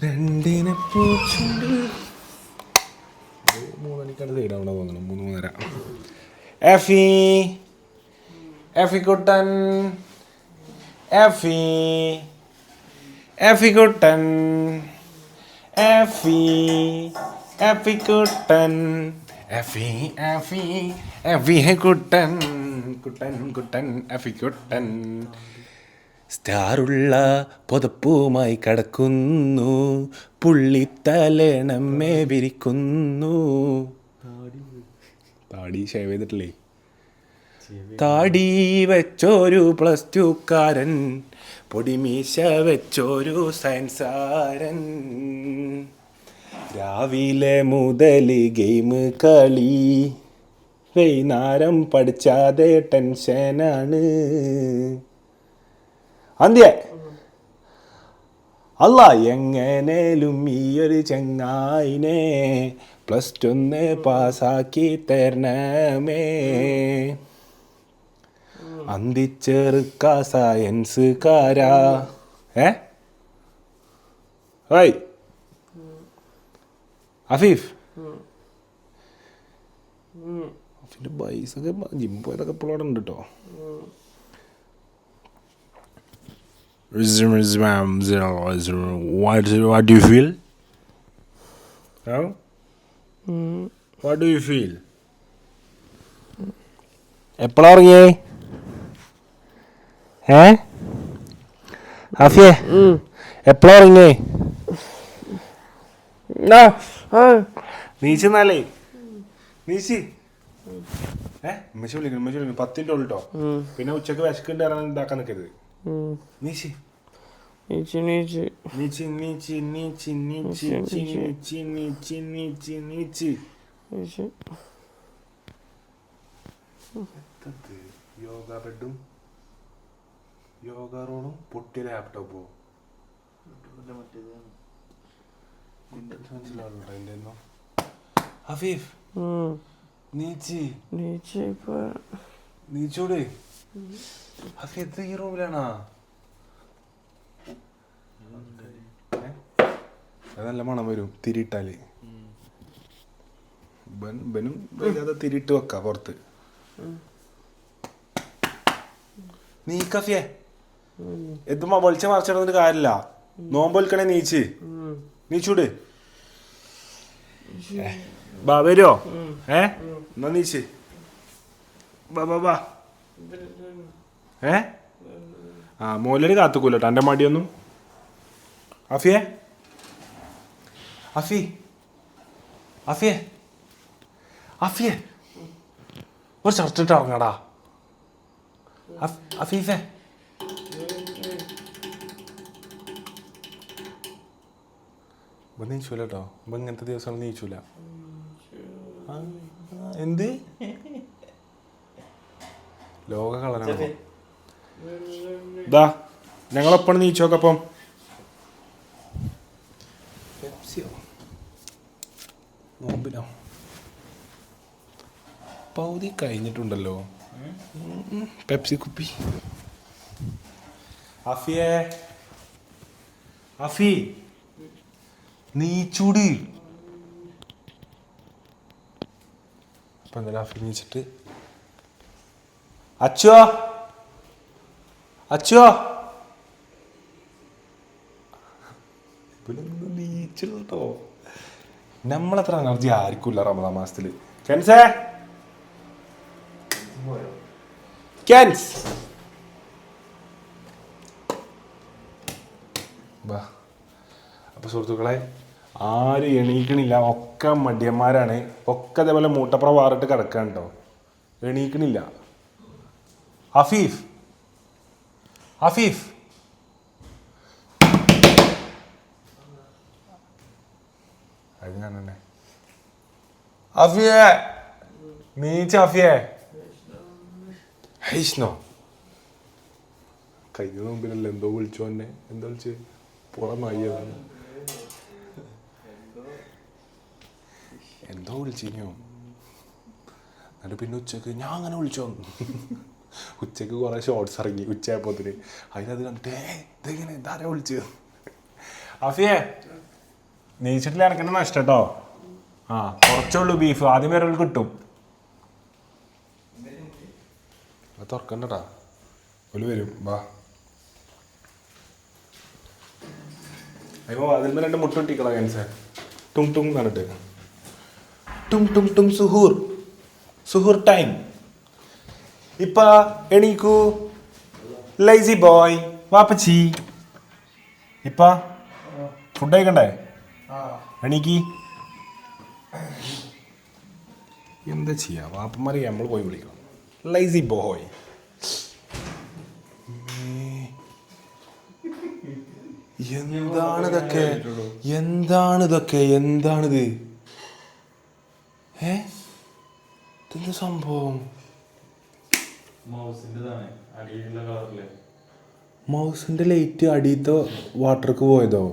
2 മണിക്കാണ് സൈഡാവണ തോന്നണം. 3-3:30. എഫി കുട്ടൻ, എഫി കുട്ടൻ, എഫി കുട്ടൻ, എഫി കുട്ടൻ, കുട്ടൻ എഫി കുട്ടൻ. സ്റ്റാറുള്ള പുതപ്പുമായി കിടക്കുന്നു, പുള്ളിത്തലേണമ്മേ വിരിക്കുന്നു. താടി ഷേവ് ചെയ്തിട്ടില്ലേ? താടി വെച്ചൊരു +2കാരൻ, പൊടിമീശ വെച്ചൊരു സയൻസാരൻ. രാവിലെ മുതൽ ഗെയിം കളി, വൈകുന്നേരം പഠിച്ചാതെ ടെൻഷനാണ്. അന്ത്യ അല്ല എങ്ങനേലും ഈ ഒരു ചങ്ങായിനെ +1 പാസ്സാക്കി തരണമേ. അന്തിച്ചേർക്ക സയൻസുകാരാ. ഓയ് അഫീഫ്, അഫീൻ്റെ പൈസൊക്കെ ജിം പോയതൊക്കെ ഇപ്പോൾ അവിടെ ഉണ്ട് കേട്ടോ. What do you feel? How? What do you feel? എപ്പോഴാ ഉറങ്ങിയേ? അഫിയെ എപ്പോഴാ ഉറങ്ങിയേ? നീച്ചെന്നാലേ നീച്ച്. ഉമ്മച്ചി വിളിക്കണം 10 മിനിറ്റ് ഉള്ളു കേട്ടോ. പിന്നെ ഉച്ചക്ക് വിശക്കുണ്ട് ഇറങ്ങാൻ ഉണ്ടാക്കാൻ നിൽക്കരുത്. നീച്ച് നീച്ച് നീച്ച് നീച്ച് നീച്ച് നീച്ച് നീച്ച് നീച്ച് നീച്ച്. യോഗ ബെഡും യോഗ റൂമും പൊട്ടിയ ലാപ്ടോപ്പോ മനസ്സിലാവുന്നുണ്ടോ? ഹഫീഫ് നീച്ച് നീച്ചൂടെ. ഹഫീഫ് എത്ര ഈ റൂമിലാണോ? അത് നല്ല മണം വരും തിരിയിട്ടാല്. ബനും വല്ലാതെ തിരിയിട്ട് വെക്കാം പുറത്ത്. നീ കഫിയെ എത്തുമ്പോ വെളിച്ച മറിച്ചിടുന്നിട്ട് കാര്യമില്ല. നോമ്പ് വിൽക്കണേ നീച്ച് നീച്ചൂട്. ബാ വരുമോ? എന്നാ നീച്ച് ബാ ബാ ബാ. മോലര് കാത്തുക്കൂല്ലോ എൻ്റെ മടിയൊന്നും. അഫിയെ അഫി അഫിയെ അഫിയെ ഒരു ഷർട്ടിട്ട് ഇറങ്ങടാ. അഫീഫെ ഇപ്പം നീച്ചൂല കേട്ടോ. ഇപ്പം ഇങ്ങനത്തെ ദിവസം നീച്ചൂല. എന്ത് ലോക കളറാണ്. ഇതാ ഞങ്ങളൊപ്പം നീച്ചോക്കപ്പം. പെപ്സിയോ നോമ്പിനോ പൗതി കഴിഞ്ഞിട്ടുണ്ടല്ലോ. പെപ്സി കുപ്പി. അഫിയെ അഫി നീച്ചൂട്. അപ്പം എന്തായാലും അഫി നീച്ചിട്ട് അച്ചോ അച്ചോ നീച്ചു കേട്ടോ. നമ്മളത്ര എനർജി ആയിരിക്കില്ല റമദാൻ മാസത്തില്. കെൻസേ കെൻസ് ബാ. അപ്പോൾ സുഹൃത്തുക്കളെ ആരും എണീക്കണില്ല. ഒക്കെ മടിയന്മാരാണ്. ഒക്കെ അതേപോലെ മൂട്ടപ്പുറ വാറിട്ട് കിടക്കാൻ കേട്ടോ. എണീക്കണില്ല. ഹഫീഫ് ഹഫീഫ് അത് ഞാൻ തന്നെ. അഫിയെ നീച്ച അഫിയെ ഹൈഷ്ണോ കഴിഞ്ഞ മുമ്പിലല്ല എന്തോ വിളിച്ചോ എന്നെ. എന്താ വിളിച്ച് പുറമായിയതാണ്. എന്തോ വിളിച്ചിനോ. എന്നിട്ട് പിന്നെ ഉച്ചക്ക് ഞാൻ അങ്ങനെ വിളിച്ചോ. ഉച്ചക്ക് കുറേ ഷോർട്സ് ഇറങ്ങി ഉച്ചയായപ്പോത്തിന്. അതിനത് കണ്ടിട്ട് ഇതെങ്ങനെ ഇതാരാ വിളിച്ചത്. അഫിയെ നെയ്ച്ചിട്ടില്ല ഇറക്കുന്ന നഷ്ടം കേട്ടോ. കുറച്ചുള്ളൂ ബീഫ്. ആദ്യം വരെ കിട്ടും. അത് തുറക്കണ്ടട്ടാ. ഒരു വരും വാ. അയ്യോ അതിൽ നിന്ന് 2 മുട്ട ഇട്ടിക്കളാ ക്യാൻസർ. ടും ടും എന്നിട്ട് ടും ടും ടും സുഹൂർ സുഹൂർ ടൈം. ഇപ്പ എണീക്കൂ ലൈസി ബോയ് വാപ്പച്ചി. ഇപ്പ ഫുഡ് കഴിക്കണ്ടേ? എണീക്കി. എന്താ ചെയ്യാ വാപ്പന്മാരെ നമ്മൾ പോയി വിളിക്കണം. Lazy boy. എന്താണിതൊക്കെ എന്താണിതൊക്കെ എന്താണിത്? ഇതെന്താ സംഭവം? മൗസിന്റെ ലൈറ്റ് അടിയത്തെ വാട്ടർക്ക് പോയതോ?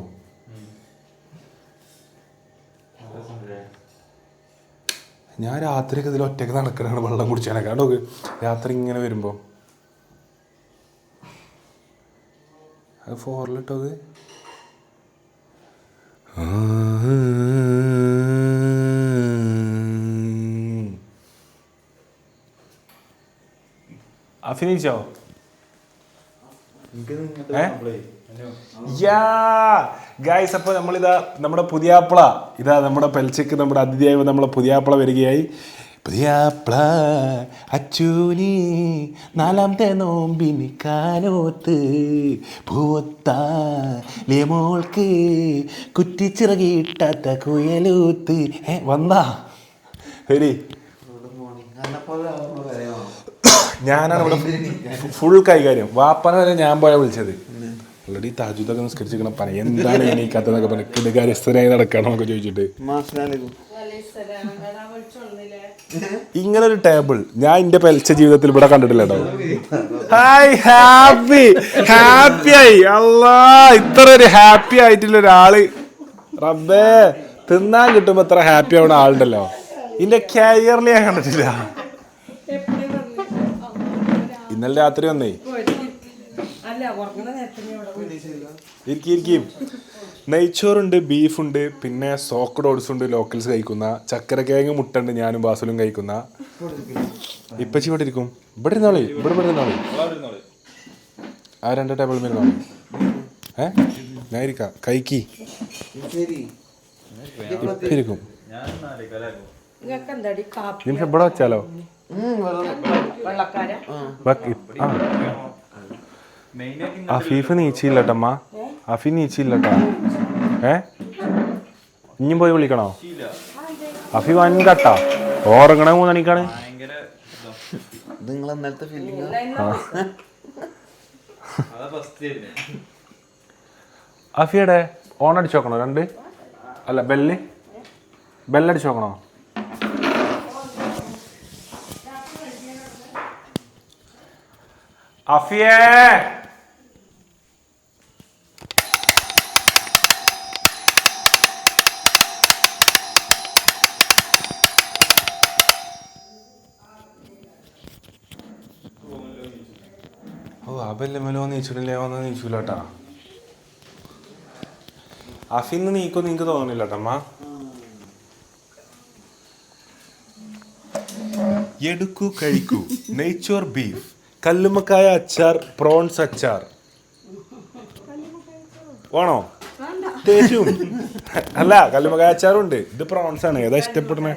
ഞാൻ രാത്രിയൊക്കെ ഇതിൽ ഒറ്റയ്ക്ക് നടക്കണാണ് വെള്ളം കുടിച്ചാനൊക്കെ. കേട്ടോ രാത്രി ഇങ്ങനെ വരുമ്പോൾ 4-ലിട്ടത് അഭിനയിച്ചോ? ഗായ്സ്, അപ്പോൾ നമ്മളിതാ നമ്മുടെ പുതിയാപ്പിള ഇതാ നമ്മുടെ പെൽച്ചയ്ക്ക് നമ്മുടെ അതിഥിയായി നമ്മളെ പുതിയാപ്പിള വരികയായി. പുതിയാപ്പിള അച്ചൂനി 4-ാമത്തെ നോമ്പിന് കാനോത്ത് പൂവത്ത ലേമോൾക്ക് കുറ്റിച്ചിറകിട്ടാത്ത കുയലൂത്ത്. വന്നാ വരി. ഞാനാണ് ഇവിടെ ഫുൾ കൈകാര്യം. വാപ്പന വരെ ഞാൻ പോയാ വിളിച്ചത്. ഓൾറെഡി താജുദൊക്കെ നിസ്കരിച്ചിരിക്കണം. പണി എന്താണ് എണീക്കാത്തതൊക്കെ പറഞ്ഞ് കിടുകാര്യസ്ഥനായി നടക്കണം എന്നൊക്കെ ചോദിച്ചിട്ട്. ഇങ്ങനൊരു ടേബിൾ ഞാൻ എന്റെ പെൽച്ച ജീവിതത്തിൽ ഇവിടെ കണ്ടിട്ടില്ല കേട്ടോ. ഹായ്, ഹാപ്പിയായി. അല്ലാ, ഇത്ര ഒരു ഹാപ്പി ആയിട്ടുള്ള ഒരാള് റബ്ബേ, തിന്നാൻ കിട്ടുമ്പോ ഇത്ര ഹാപ്പി ആവുന്ന ആളുണ്ടല്ലോ എന്റെ കരിയറിൽ ഞാൻ കണ്ടിട്ടില്ല. ഇന്നലെ രാത്രി വന്നേ ഇരിക്കും. നെയ്ച്ചോറുണ്ട്, ബീഫുണ്ട്, പിന്നെ സോക്കഡ് ഓട്സ് ഉണ്ട്, ലോക്കൽസ് കഴിക്കുന്ന ചക്കരക്കിഴങ്ങ് മുട്ടുണ്ട്, ഞാനും ബാസലും കഴിക്കുന്ന. ഇപ്പച്ചി ഇവിടെ ഇരിക്കും. ഇവിടെ ഇരുന്നാളി, ഇവിടെ ഇരുന്നാളി. ആ 2 ടേബിൾ ഇരുന്നാളി. ഞാൻ ഇരിക്കാം. കൈക്ക് ഇരിക്കും. നിമിഷം ഇവിടെ വെച്ചാലോ? അഫീഫ് നീച്ചില്ലട്ടമ്മ. അഫി നീച്ചില്ലട്ടാ. ഇനിയും പോയി വിളിക്കണോ? അഫി വൻകട്ടാ. ഓറങ്ങണ 3 മണിക്കാണ്. അഫിയുടെ ഓൺ അടിച്ചു നോക്കണോ? 2 അല്ല ബെല്ലടിച്ചു നോക്കണോ? അഫിയേ, അവല്ലെമല്ലോ നീച്ചിട്ടില്ലേന്ന് നീച്ചൂലട്ടാ. അഫിന്ന് നീക്കൊന്നും എനിക്ക് തോന്നുന്നില്ലട്ടമ്മ. എടുക്കൂ, കഴിക്കൂ. നെയ്ച്ചോർ ബീഫ്, കല്ലുമ്മക്കായ അച്ചാർ, പ്രോൺസ് അച്ചാർ വേണോ? തേരും. അല്ല, കല്ലുമ്മക്കായ അച്ചാറുണ്ട്. ഇത് പ്രോൺസ് ആണ്. ഏതാ ഇഷ്ടപ്പെടുന്ന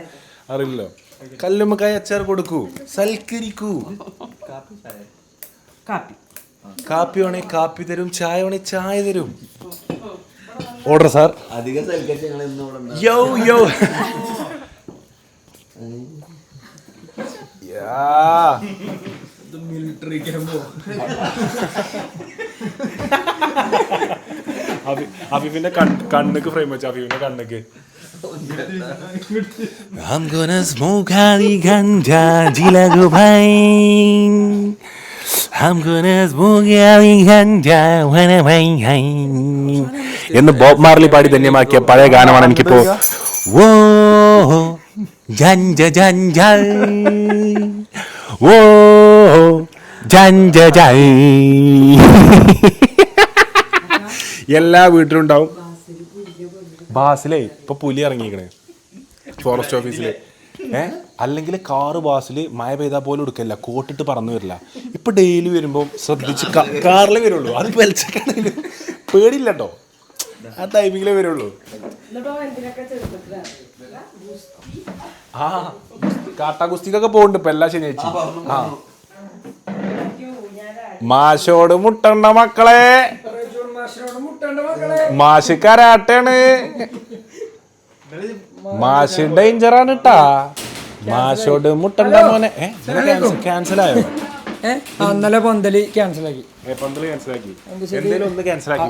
അറിയില്ലോ. കല്ലുമ്മക്കായ അച്ചാർ കൊടുക്കൂ, സൽക്കരിക്കൂ. കാപ്പി വേണേ കാപ്പി തരും, ചായ വേണേ ചായ തരും. Order sir. യോ യോ മിലിറ്ററി ക്യാമ്പോ. അഫീഫിന്റെ കണ്ണുക്ക് ഫ്രെയിം വെച്ച. അഫീഫിന്റെ കണ്ണുക്ക് I'm gonna smoke Ali ganja jilagu bhai. I'm gonna smoke Ali ganja when I'm high. എന്ന് ബോബ് മാർലി പാടി ധന്യമാക്കിയ പഴയ ഗാനമാണ് എനിക്കിപ്പോ. ഓ ജഞ്ച ജഞ്ച ഓ ജഞ്ച ജൈ. എല്ലാ വീട്ടിലും ഉണ്ടാവും. ബാസിലേ ഇപ്പൊ പുലി ഇറങ്ങിക്കണേ ഫോറസ്റ്റ് ഓഫീസില്. അല്ലെങ്കിൽ കാറ് ബാസിൽ മഴ പെയ്താൽ പോലും എടുക്കല്ല, കോട്ടിട്ട് പറന്നു വരില്ല. ഇപ്പൊ ഡെയിലി വരുമ്പോ ശ്രദ്ധിച്ച് കാറിലേ വരുള്ളൂ. അത് വലിച്ചേക്കാണെങ്കിലും പേടിയില്ല കേട്ടോ. ആ ടൈമിങ്ങിലേ വരുള്ളൂ. ആ കാട്ടാ കുസ്തിക്കൊക്കെ പോകുന്നുണ്ട് ഇപ്പൊ എല്ലാ ശനിയാഴ്ച. ആ മാഷോട് മുട്ടണ്ട മക്കളെ, മാഷ് കരാട്ടാണ്. മാഷ് ഡേഞ്ചറാണ് കേട്ടാ. മാഷോട് മുട്ടണ്ട മോനെ. ക്യാൻസലായോ? ഇന്നലെ പന്തല് ക്യാൻസലാക്കി. എന്തേലും ഒന്ന് ക്യാൻസലാക്കി.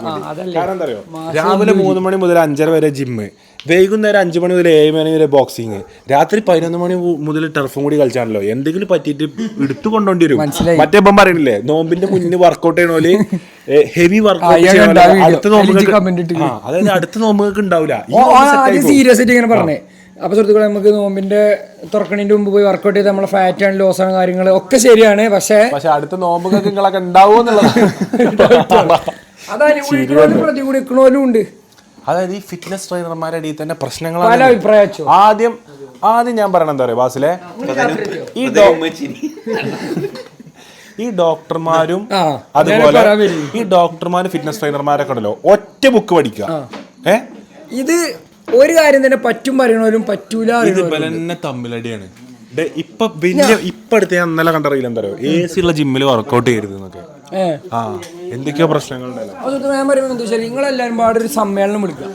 കാരണം എന്താ അറിയോ, രാവിലെ 3 മണി മുതൽ 5:30 വരെ ജിമ്മ്, വൈകുന്നേരം 5 മണി മുതൽ 7 മണി വരെ ബോക്സിങ്, രാത്രി 11 മണി മുതൽ ടർഫും കൂടി കളിച്ചാണല്ലോ. എന്തെങ്കിലും പറ്റിയിട്ട് എടുത്തു കൊണ്ടോണ്ടി വരും. മറ്റേ ഇപ്പം പറയണില്ലേ, നോമ്പിന്റെ മുന്നിൽ വർക്കൗട്ട് ചെയ്യണോല് ഹെവി വർക്കൗട്ട് അടുത്ത നോമ്പ്, അതായത് അടുത്ത നോമ്പുകൾക്ക് ഉണ്ടാവില്ല. സീരിയസ് ആയിട്ട് ഇങ്ങനെ പറഞ്ഞേ. അപ്പൊ സുഹൃത്തുക്കളെ, നമുക്ക് നോമ്പിന്റെ തുറക്കണിന്റെ മുമ്പ് പോയി വർക്കൗട്ട് ചെയ്ത് നമ്മളെ ഫാറ്റ് ആണ് ലോസ് ആണ് കാര്യങ്ങൾ ഒക്കെ ശരിയാണ്. പക്ഷെ അടുത്ത നോമ്പുകൾക്ക് നിങ്ങളൊക്കെ ഉണ്ടാവും എന്നുള്ളത്. പ്രതികൂലിക്കണോലും ഉണ്ട്. അതായത് ഈ ഫിറ്റ്നസ് ട്രെയിനർമാരുടെ ഇടയിൽ തന്നെ പല പ്രശ്നങ്ങളാണ്. അഭിപ്രായം. ആദ്യം ഞാൻ പറയണ എന്താ പറയാ ബാസിലെ, ഈ ഡോക്ടർമാരും അതുപോലെ ഈ ഡോക്ടർമാരും ഫിറ്റ്നസ് ട്രെയിനർമാരൊക്കെ ഉണ്ടല്ലോ ഒറ്റ ബുക്ക് പഠിക്കുക. ഇത് ഒരു കാര്യം തന്നെ പറ്റും പറയണോലും പറ്റൂല തന്നെ തമ്മിലടിയാണ്. ഇപ്പൊ അടുത്ത് ഞാൻ ഇന്നലെ കണ്ടറിയില്ല എന്താ പറയുക, AC ഉള്ള ജിമ്മിൽ വർക്കൗട്ട് ചെയ്യരുത് എന്നൊക്കെ. എന്തൊക്കെയോ പ്രശ്നങ്ങളുണ്ടല്ലോ. ഞാൻ പറയുന്നത് എന്താ വെച്ചാൽ നിങ്ങളെല്ലാരും പാടെ ഒരു സമ്മേളനം വിളിക്കുക.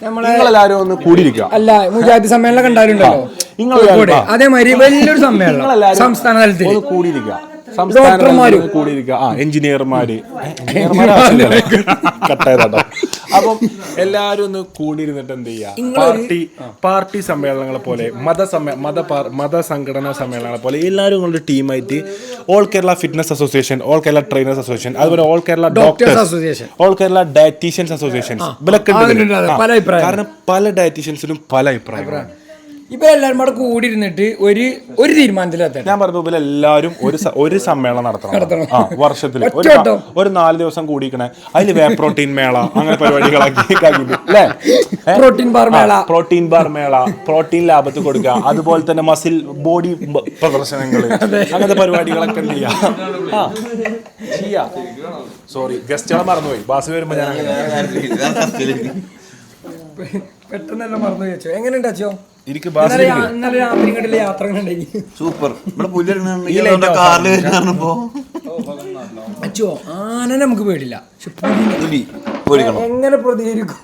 നിങ്ങളെല്ലാരും ഒന്ന് കൂടിയിരിക്കുക. അല്ല മുജാഹിദ് സമ്മേളനം കണ്ടാലുണ്ടല്ലോ, അതേമാതിരി വലിയൊരു സമ്മേളനം സംസ്ഥാന തലത്തിൽ കൂടിയിരിക്കുക. കൂടിയിരിക്കുക. എഞ്ചിനീയർമാര് അപ്പം എല്ലാരും ഒന്ന് കൂടിയിരുന്നിട്ട് എന്ത് ചെയ്യാ, പാർട്ടി സമ്മേളനങ്ങളെ പോലെ മതസംഘടനാ സമ്മേളനങ്ങളെ പോലെ എല്ലാവരും കൊണ്ട് ടീമായിട്ട് all Kerala fitness association, all Kerala trainers association, അതുപോലെ all Kerala doctors association, all Kerala dieticians associations, കാരണം പല ഡയറ്റീഷ്യൻസിനും പല അഭിപ്രായങ്ങളാണ്. ഇപ്പൊ എല്ലാരും കൂടെ കൂടി ഇരുന്നിട്ട് ഒരു തീരുമാനത്തിലെത്താൻ ഞാൻ പറഞ്ഞു, എല്ലാവരും ഒരു സമ്മേളനം നടത്തണം. വർഷത്തിൽ ഒരു 4 ദിവസം കൂടിക്കണേ. അതിൽ പ്രോട്ടീൻ മേള അങ്ങനെ പരിപാടികളാക്കി അല്ലേ, പ്രോട്ടീൻ ബാർ മേള, പ്രോട്ടീൻ ലാഭത്ത് കൊടുക്കുക, അതുപോലെ തന്നെ മസിൽ ബോഡി പ്രദർശനങ്ങൾ, അങ്ങനത്തെ പരിപാടികളൊക്കെ എന്ത് ചെയ്യാ. സോറി, ഗസ്റ്റുകളെ മറന്നുപോയി. ബാസ് വരുമ്പോ ഞാൻ പെട്ടെന്ന് മറന്നു വെച്ചോ. എങ്ങനെയുണ്ട് അച്ഛോ? സൂപ്പർ. അച്ഛോ ആന നമുക്ക് പേടില്ല, എങ്ങനെ പ്രതികരിക്കും?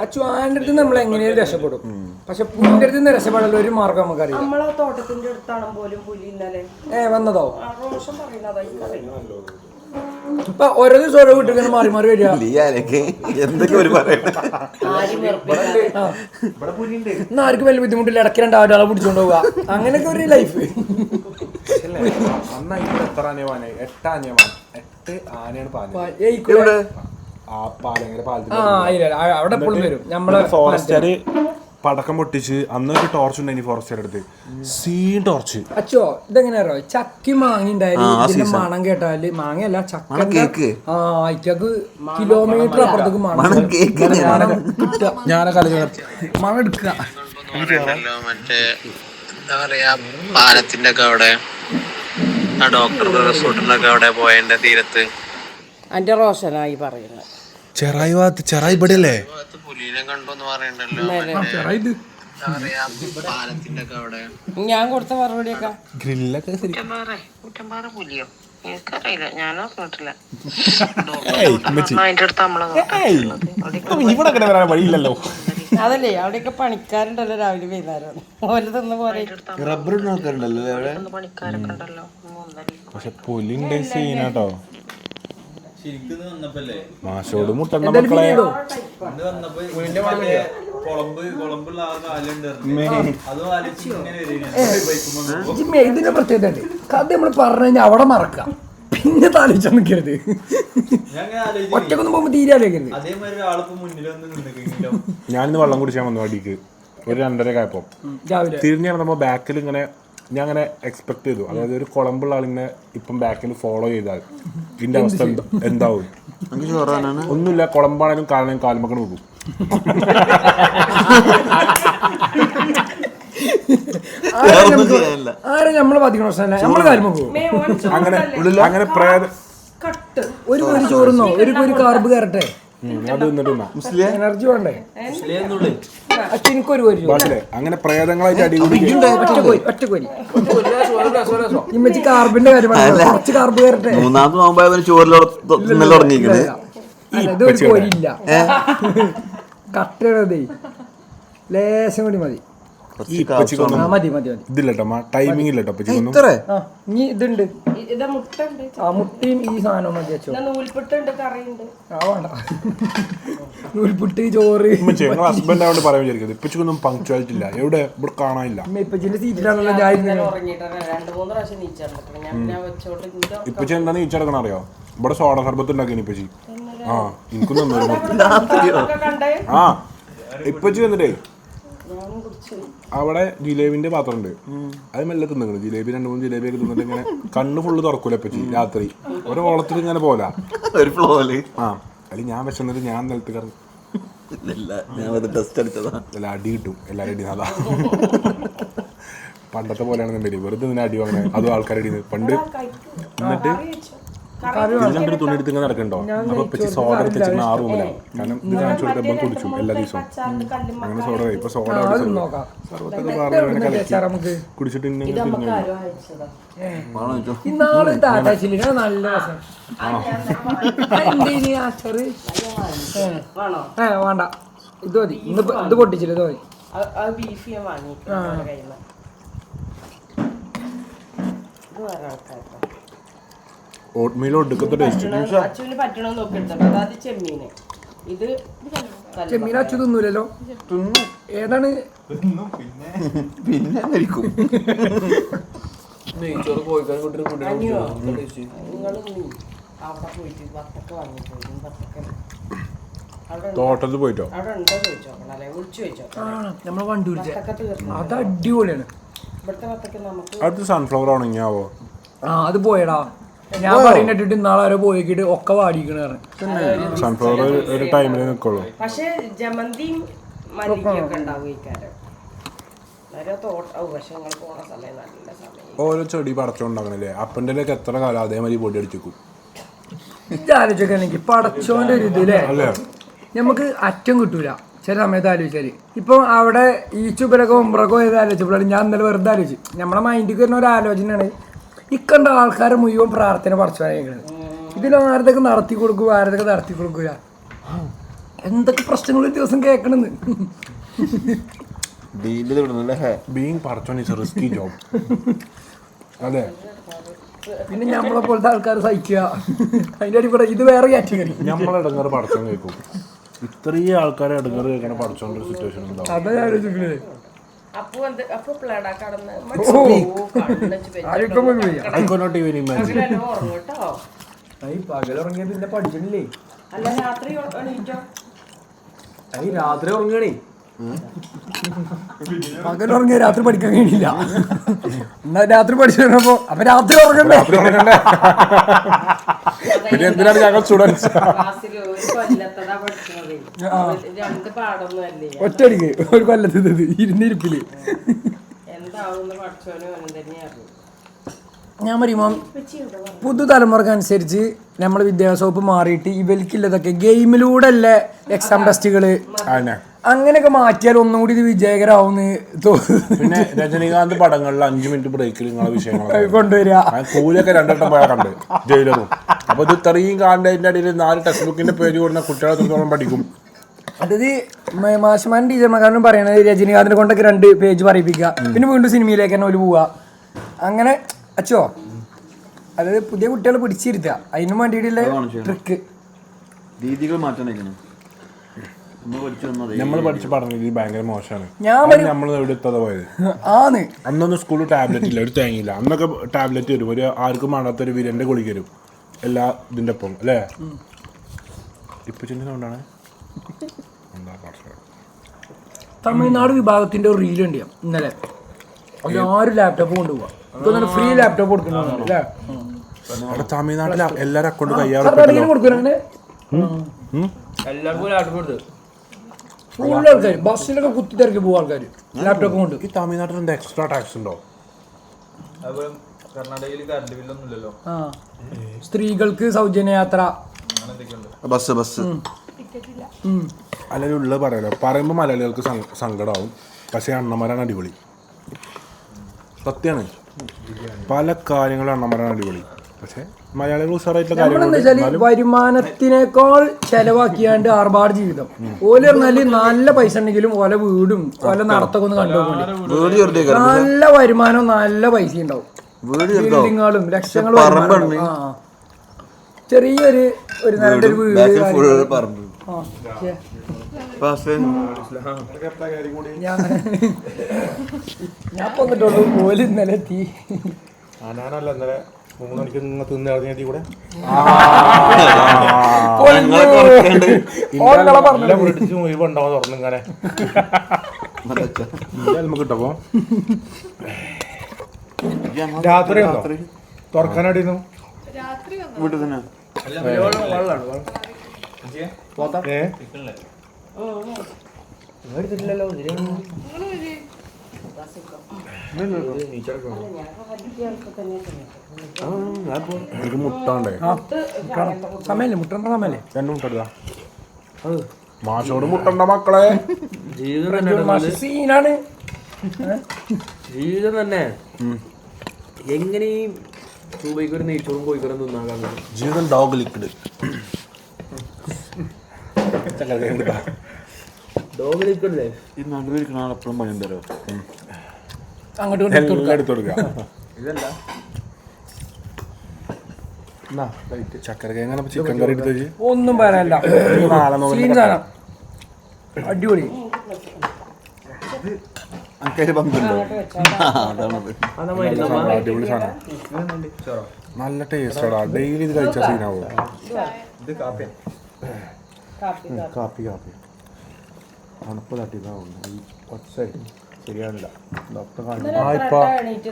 അച്ഛോ ആൻ്റെ അടുത്ത് നമ്മൾ എങ്ങനെയും രക്ഷപ്പെടും, പക്ഷെ പുലിന്റെ അടുത്ത് നിന്ന് രക്ഷപ്പെടാനുള്ള ഒരു മാർഗം നമുക്കറിയാം. വന്നതോ ഇപ്പൊ ഓരോ ദിവസം ഓരോ വീട്ടിൽ മാറി മാറി വരിക. ആർക്കും വലിയ ബുദ്ധിമുട്ടില്ല, ഇടയ്ക്ക് 2 ആളുകളെ പിടിച്ചോണ്ട് പോവുക, അങ്ങനെയൊക്കെ ഒരു ലൈഫ്. അവിടെ എപ്പോഴും വരും നമ്മളെ ഫോറസ്റ്റുകാര് പടക്കം പൊട്ടിച്ച്. അന്നൊരു ടോർച്ച് ഉണ്ടായി ഫോറസ്റ്റുകാരുടെ അടുത്ത്, ടോർച്ച്. അച്ഛോ ഇതെങ്ങനെ അറിയോ, ചക്കി മാങ്ങ ഉണ്ടായാലും ഇതിന്റെ മണം കേട്ടാല്, മാങ്ങയല്ല ചക്ക, അയച്ചക്ക് കിലോമീറ്റർ അപ്പുറത്തേക്ക് മണം എടുക്കുക. മറ്റേ എന്താ പറയാ, പാലത്തിന്റെ ഒക്കെ അവിടെ ഡോക്ടറുടെ റിസോർട്ടിന്റെ ഒക്കെ അവിടെ പോയതിന്റെ തീരത്ത് എന്റെ റോഷനായി പറയുന്നത് ചെറായി ഇവിടെ അല്ലേ, പുലിനെ കണ്ടോന്ന് പറയണ്ടല്ലോ. പാലത്തിന്റെ ഒക്കെ അവിടെ ഞാൻ കൊടുത്ത മറുപടിയൊക്കെ ഗ്രില്ലൊക്കെ കുറ്റമ്പാറ പുലിയോ എനിക്കറിയില്ല, ഞാൻ അറിഞ്ഞിട്ടില്ല. വഴിയില്ലല്ലോ. അതല്ലേ അവിടെയൊക്കെ പണിക്കാരുണ്ടല്ലോ, രാവിലെ വൈകുന്നേരം ഓല് തന്ന പോലെ റബ്ബർ ആൾക്കാരുണ്ടല്ലോ പണിക്കാരൊക്കെ ഉണ്ടല്ലോ. പക്ഷെ പുലിന്റെ സീനാട്ടോ. മാഷോട് മുട്ടണ്ട ഇതിന്റെ പ്രത്യേകത കഥ നമ്മൾ പറഞ്ഞു കഴിഞ്ഞാൽ അവിടെ മറക്കാം, പിന്നെ താലോചിച്ചാൽ നിൽക്കരുത്. ഒറ്റക്കൊന്നും പോകുമ്പോ തീരെ ആലോചിക്കരുത്. ഞാനിന്ന് വെള്ളം കുടിച്ചാൽ വന്നു അടിക്ക് ഒരു 2:30 ആയപ്പോ തിരിഞ്ഞു നടന്നപ്പോ ബാക്കിൽ ഇങ്ങനെ ഞാൻ അങ്ങനെ എക്സ്പെക്ട് ചെയ്തു, അതായത് ഒരു കുളമ്പുള്ള ആളിങ്ങനെ ഇപ്പം ബാക്കിൽ ഫോളോ ചെയ്താൽ ഇതിന്റെ അവസ്ഥ എന്താവും. ഒന്നുമില്ല, കുളമ്പാണേലും കാലിനും കാൽമക്കൾ നോക്കും. ആരെ നമ്മളെ ബാധിക്കണ പ്രശ്നമല്ല, നമ്മള് കാൽമ പോകും. അങ്ങനെ ഒരു ചോറുന്നോ ഒരു കാർബ് കയറട്ടെ, എനർജി വേണ്ടേ? അങ്ങനെ പ്രേതങ്ങളായിട്ട് ഇമ്മച്ചി കാർബിന്റെ കാര്യം കുറച്ച് കാർബ് കയറട്ടെ. 3-ാമത് നോമ്പായവന് ചോറിലില്ല കട്ടേ ലേശം കൂടി മതി. ഇതില്ലട്ടോ ടൈമിംഗ് ഇല്ലട്ടോ ഇതുണ്ട്, മുട്ടയും ഈ സാധനവും മതി. നൂൽപുട്ട് ചോറ് ഹസ്ബൻഡ് ആയോണ്ട് പറയാൻ വിചാരിക്കുന്നത് ഇപ്പൊന്നും പങ്ക്ച്വാലിറ്റി ഇല്ല, എവിടെ ഇവിടെ കാണാനില്ല. ഇപ്പച്ചിന്റെ സീറ്റിലാണല്ലോ ഞാൻ. ഇപ്പച്ചി എന്താന്ന് ചോദിച്ചെടുക്കണം അറിയോ, ഇവിടെ സോഡ സർബത്ത് ഉണ്ടാക്കിയാണ് ഇപ്പച്ചി. എനിക്കൊന്നും ഇപ്പച്ചി വന്നിട്ടേ അവിടെ ജിലേബിന്റെ പാത്രം ഉണ്ട്, അത് മെല്ലെ തിന്നു. ജിലേബി 2-3 ജിലേബിയൊക്കെ തിന്നിട്ട് ഇങ്ങനെ കണ്ണ് ഫുള്ള് തുറക്കൂല പറ്റി രാത്രി ഒരു ഓളത്തിൽ ഇങ്ങനെ പോലാ ഒരു ഫ്ലോയില്. ആ അതിൽ ഞാൻ വിശന്നിട്ട് ഞാൻ നിലത്ത് കറങ്ങി ടെസ്റ്റ് അടിച്ചതാ. എല്ലാ അടി കിട്ടും, എല്ലാവരും അടി അതാ. പണ്ടത്തെ പോലെയാണെന്നുണ്ടെങ്കിൽ വെറുതെ ഇങ്ങനെ അടി വാങ്ങണേ അതും ആൾക്കാരടി പണ്ട്. എന്നിട്ട് ഇതിലൊരു തുണി എടുത്ത് ഇങ്ങനെ നടക്കണ്ടോ, അപ്പൊ പറ്റി സോഡ എടുത്തിട്ട് ആ റൂമിലാണ്. കാരണം ഇത് കാണിച്ചു കൊടുത്തപ്പോൾ കുടിച്ചു എല്ലാ ദിവസവും. അങ്ങനെ സോഡ ഇപ്പൊ സോഡ സർവത്തൊക്കെ പറഞ്ഞ കളിച്ച് കുടിച്ചിട്ട് ഇന്നാള് താറ്റാച്ചില്ല നല്ല രസം. വേണ്ട ഇത് മതി, ഇത് പൊട്ടിച്ചില്ല ഇത് മതി. ബീഫ് ഞാൻ വാങ്ങി ഓട്ട്മീൽ ഒടുക്കത്തെ ടേസ്റ്റ്. അച്ഛന് പറ്റണമെന്ന് നോക്കിയെടുത്തോ. അതായത് ചെമ്മീന്, ഇത് ചെമ്മീൻ അച്ചു തിന്നൂലല്ലോ. ഏതാണ് പിന്നെ മരിക്കും. നിങ്ങള് അവിടെ പോയിട്ട് വത്തക്ക വാങ്ങിപ്പോയി. വത്തക്ക തോട്ടത്തിൽ പോയിട്ടോ അവിടെ ഉണ്ടോ ചോദിച്ചോക്കണം, അല്ലെ വിളിച്ചു ചോദിച്ചോക്കണം. നമ്മളെ വണ്ടി വിളിച്ചേ, വത്തക്ക തീർന്നു. അത് അടിപൊളിയാണ്. ഇവിടുത്തെ വത്തക്ക നമുക്ക് അടുത്ത് സൺഫ്ലവർ ഉണങ്ങിയാവോ? അത് പോയടാ, ഞാൻ പറയുന്നിട്ട് ഇന്നാളെ വരെ പോയിക്കിട്ട് ഒക്കെ വാടിക്കണ. സൺഫ്ലവർ ഒരു ടൈമിൽ നിൽക്കുള്ളൂ. പക്ഷെ ജമന്തിയും മല്ലിക്കൊക്കെ ഉണ്ടാവും ഈ കാര്യം. പക്ഷെ ഞങ്ങൾ പോണ സമയം നല്ല സമയം. ഓരോ ചെടി പടച്ചോണ്ടാക്കണല്ലേ, അപ്പൻ്റെ എത്ര കാലം അതേമാതിരി പൊടി അടിച്ചു. ഇത് ആലോചിച്ചൊക്കെ എനിക്ക് പടച്ചോന്റെ ഒരു ഇതില്ലേ, നമുക്ക് അറ്റം കിട്ടൂല ചില സമയത്ത് ആലോചിച്ചാല്. ഇപ്പം അവിടെ ഈ ചുബരൊക്കെ ഒമ്പറൊക്കെ ഏത് ആലോചിച്ചപ്പോഴാണ് ഞാൻ ഇന്നലെ വെറുതെ ആലോചിച്ചു. നമ്മളെ മൈൻഡിൽ വരുന്ന ഒരു ആലോചനയാണ് ഇക്കണ്ട ആൾക്കാരെ മുഴുവൻ പ്രാർത്ഥന പടച്ചോനായിരിക്കണത്. ഇതിലാരതൊക്കെ നടത്തി കൊടുക്കുക, ആരതൊക്കെ നടത്തി കൊടുക്കുക, എന്തൊക്കെ പ്രശ്നങ്ങൾ ഒരു ദിവസം കേൾക്കണെന്ന്. ബീങ് പടച്ചോൻ ഇസ് എ റിസ്കി ജോബ്. അതെ, പിന്നെ നമ്മളെ പോലത്തെ ആൾക്കാർ സഹിക്കുക. അതിൻ്റെ അടിപൊളി ഇത് വേറെ കാറ്റഗറി. നമ്മളെ ഇടങ്ങറ് പടച്ചോൻ കേൾക്കും. ഇത്രയും ആൾക്കാരെ ഇടങ്ങറ് കേൾക്കണ പടച്ചോന്റെ ഒരു സിറ്റുവേഷൻ ഉണ്ടാവും. അതാ ആലോചിക്കുന്നത്. പകലുറങ്ങിയ പിന്നെ പഠിച്ചിട്ടില്ലേ, രാത്രി ഉറങ്ങണേ. പകലുറങ്ങിയ രാത്രി പഠിക്കാൻ കഴിയില്ല. എന്നാ രാത്രി പഠിച്ചപ്പോ അപ്പൊ രാത്രി ഉറങ്ങണ്ടേ. പിന്നെ എന്തിനാണ് ഞങ്ങൾ സ്റ്റുഡൻസ് ഒറ്റടിക്ക് ഒരു കൊല്ലത്ത് ഇരുന്നിരിപ്പില്. ഞാൻ പറയുമ്പോ പുതുതലമുറക്ക് അനുസരിച്ച് നമ്മുടെ വിദ്യാഭ്യാസ വകുപ്പ് മാറിയിട്ട് ഇവൽക്കില്ലതൊക്കെ ഗെയിമിലൂടെ അല്ലേ എക്സാം ടെസ്റ്റുകള് അങ്ങനെയൊക്കെ മാറ്റിയാൽ ഒന്നും കൂടി ഇത് വിജയകരമാവുന്ന തോന്നുന്നു. പിന്നെ രജനീകാന്ത് പടങ്ങളിൽ 5 മിനിറ്റ് ബ്രേക്കിൽ നിങ്ങളെ വിഷയങ്ങൾ കൊണ്ടുവരിക. കൂലൊക്കെ 2 വട്ടം പോയാൽ കണ്ട് ജയിലറും. അപ്പൊ ഇത് ഇത്രയും കാണേണ്ടതിന്റെ അടിയിൽ 4 ടെക്സ്റ്റ് ബുക്കിന്റെ പേജ് കൊടുക്കുന്ന കുട്ടികളെ എത്രത്തോളം പഠിക്കും. അതായത് മാഷ്മാരും ടീച്ചർമാരും പറയണത് രജനീകാന്തിനെ കൊണ്ടൊക്കെ 2 പേജ് പറയിപ്പിക്കുക, പിന്നെ വീണ്ടും സിനിമയിലേക്ക് തന്നെ ഒരു പോവുക. അങ്ങനെ അച്ചോ, അതായത് പുതിയ കുട്ടികളെ പിടിച്ചിരുത്തുക, അതിനും വേണ്ടിയിട്ടുള്ള ട്രിക്ക് രീതികൾ മാറ്റാൻ. നമ്മൾ പഠിച്ച പഠന രീതി ഭയങ്കര മോശമാണ്. നമ്മൾ എവിടെത്തത പോയത് ആണ്. അന്നൊന്നും സ്കൂളിൽ ടാബ്ലറ്റ് ഇല്ല, ഒരു തേങ്ങയില്ല. അന്നൊക്കെ ടാബ്ലറ്റ് വരും, ഒരു ആർക്കും കാണാത്തൊരു വിരന്റെ ഗുളിക വരും എല്ലാ ഇതിൻ്റെ ഒപ്പം അല്ലേ. ഇപ്പൊ ചിന്ത കൊണ്ടാണ് തമിഴ്നാട് വിഭാഗത്തിന്റെ ഒരു റീൽ ഉണ്ട് ഇന്നലെ. എല്ലാവരും ലാപ്ടോപ്പ് കൊണ്ടുപോവാ, ഫ്രീ ലാപ്ടോപ്പ് കൊടുക്കുന്നുണ്ട്. അവിടെ തമിഴ്നാട്ടിൽ എല്ലാവരും അക്കൗണ്ട് കയ്യാറും കൊടുക്കും. ഫുൾ ആൾക്കാർ ബസ്സിലൊക്കെ കുത്തി തിരക്കി പോകും ആൾക്കാർ ലാപ്ടോപ്പ് കൊണ്ട്. ഈ തമിഴ്നാട്ടിൽ എന്താ എക്സ്ട്രാ ടാക്സ് ഉണ്ടോ? സ്ത്രീകൾക്ക് സൗജന്യ യാത്ര, ബസ് അല്ലെങ്കിൽ ഉള്ളത് പറയാലോ. പറയുമ്പോൾ മലയാളികൾക്ക് സങ്കടമാവും, പക്ഷേ അണ്ണന്മാരാണ് അടിപൊളി. സത്യമാണ്, പല കാര്യങ്ങളും അണ്ണന്മാരാണ് അടിപൊളി. പക്ഷെ മലയാളികൾ ഉഷാറായിട്ടുള്ള കാര്യങ്ങൾ വരുമാനത്തിനേക്കാൾ ചെലവാക്കിയാണ്ട് ആർഭാട് ജീവിതം. ഓല് പറഞ്ഞാല് നല്ല പൈസ ഉണ്ടെങ്കിലും ഓല വീടും ഓല നടത്തൊക്കെ ഒന്ന് കണ്ടുപോകും. നല്ല വരുമാനവും നല്ല പൈസ ഉണ്ടാവും, ബിൽഡിങ്ങുകളും ലക്ഷങ്ങളും. ചെറിയൊരു നല്ലൊരു വീട്. ഞാൻ പോന്നിട്ടുള്ളൂ, ഓല് ഇന്നലെ എത്തി. ഞാനല്ല ഇന്നലെ 3 മണിക്ക് നിങ്ങൾ തിന്നിറങ്ങിയതി കൂടെ ഒഴിവുണ്ടാവും തുറന്നിങ്ങനെ നമുക്ക് കിട്ടപ്പോ രാത്രി തുറക്കാനായിരുന്നു വീട്ടിൽ തന്നെ എനിക്ക് മുട്ടാണ്ടേ സമയല്ലേ മുട്ടണ്ട സമയല്ലേ രണ്ട് മുട്ട എടുത്താ മാഷോട് മുട്ടണ്ട മക്കളെ സീനാണ് ജീവിതം തന്നെ എങ്ങനെ ഈ സുബൈക്കൊരു നെയ്ച്ചോറും കോഴിക്കറും തിന്നാകാൻ ജീവിതം ഡോഗ് ലിക്വിഡ് ഡോഗ് ലിക്വിഡല്ലേ ഈ നടുവിരിക്കുന്ന ആളെപ്പോഴും പണി തരോ അങ്ങോട്ട് എല്ലാം എടുത്തു കൊടുക്കുക ഇതല്ല ചക്കര എങ്ങനെ ചിക്കൻ കറി എടുത്തേക്ക് ഒന്നും പറയാനില്ല നാളെ സീൻ സാധനം അടിപൊളി അനക്കൊരു പങ്കുണ്ടോ അതാണത് അടിപൊളി സാധനം നല്ല ടേസ്റ്റോടാ ഡെയിലി ഇത് കഴിച്ച സീനാവോ കാപ്പി തണുപ്പ് തട്ടിയതാവുന്നു ഈ ഒച്ച ശരിയാണില്ല ഡോക്ടർ കാണിച്ചു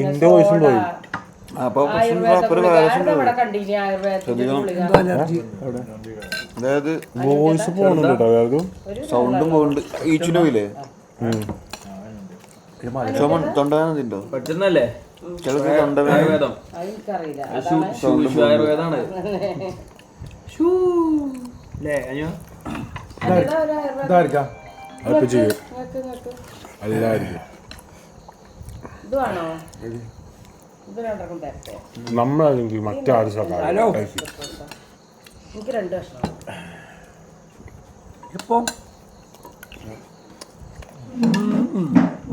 ഇന്റെ വോയിസും പോയി അപ്പൊ അതായത് വോയിസ് പോകുന്നുണ്ട് കേട്ടോ അതായത് സൗണ്ടും പോകുന്നുണ്ട് ഈച്ചിന്റെ പോയില്ലേ ചുമ തൊണ്ടവേദന പഠിച്ചല്ലേ ചിലർക്ക് തൊണ്ടവേദന ആയുർവേദം ആയുർവേദാണ് ഇതായിരിക്കാം അതിപ്പോ ചെയ്യും അല്ലായിരിക്കും ഇതുവാണോ ഇത് രണ്ടെണ്ണം തരട്ടെ നമ്മളാണെങ്കിൽ മറ്റാരും ഹലോ. എനിക്ക് 2 കഷ്ണം ഇപ്പൊ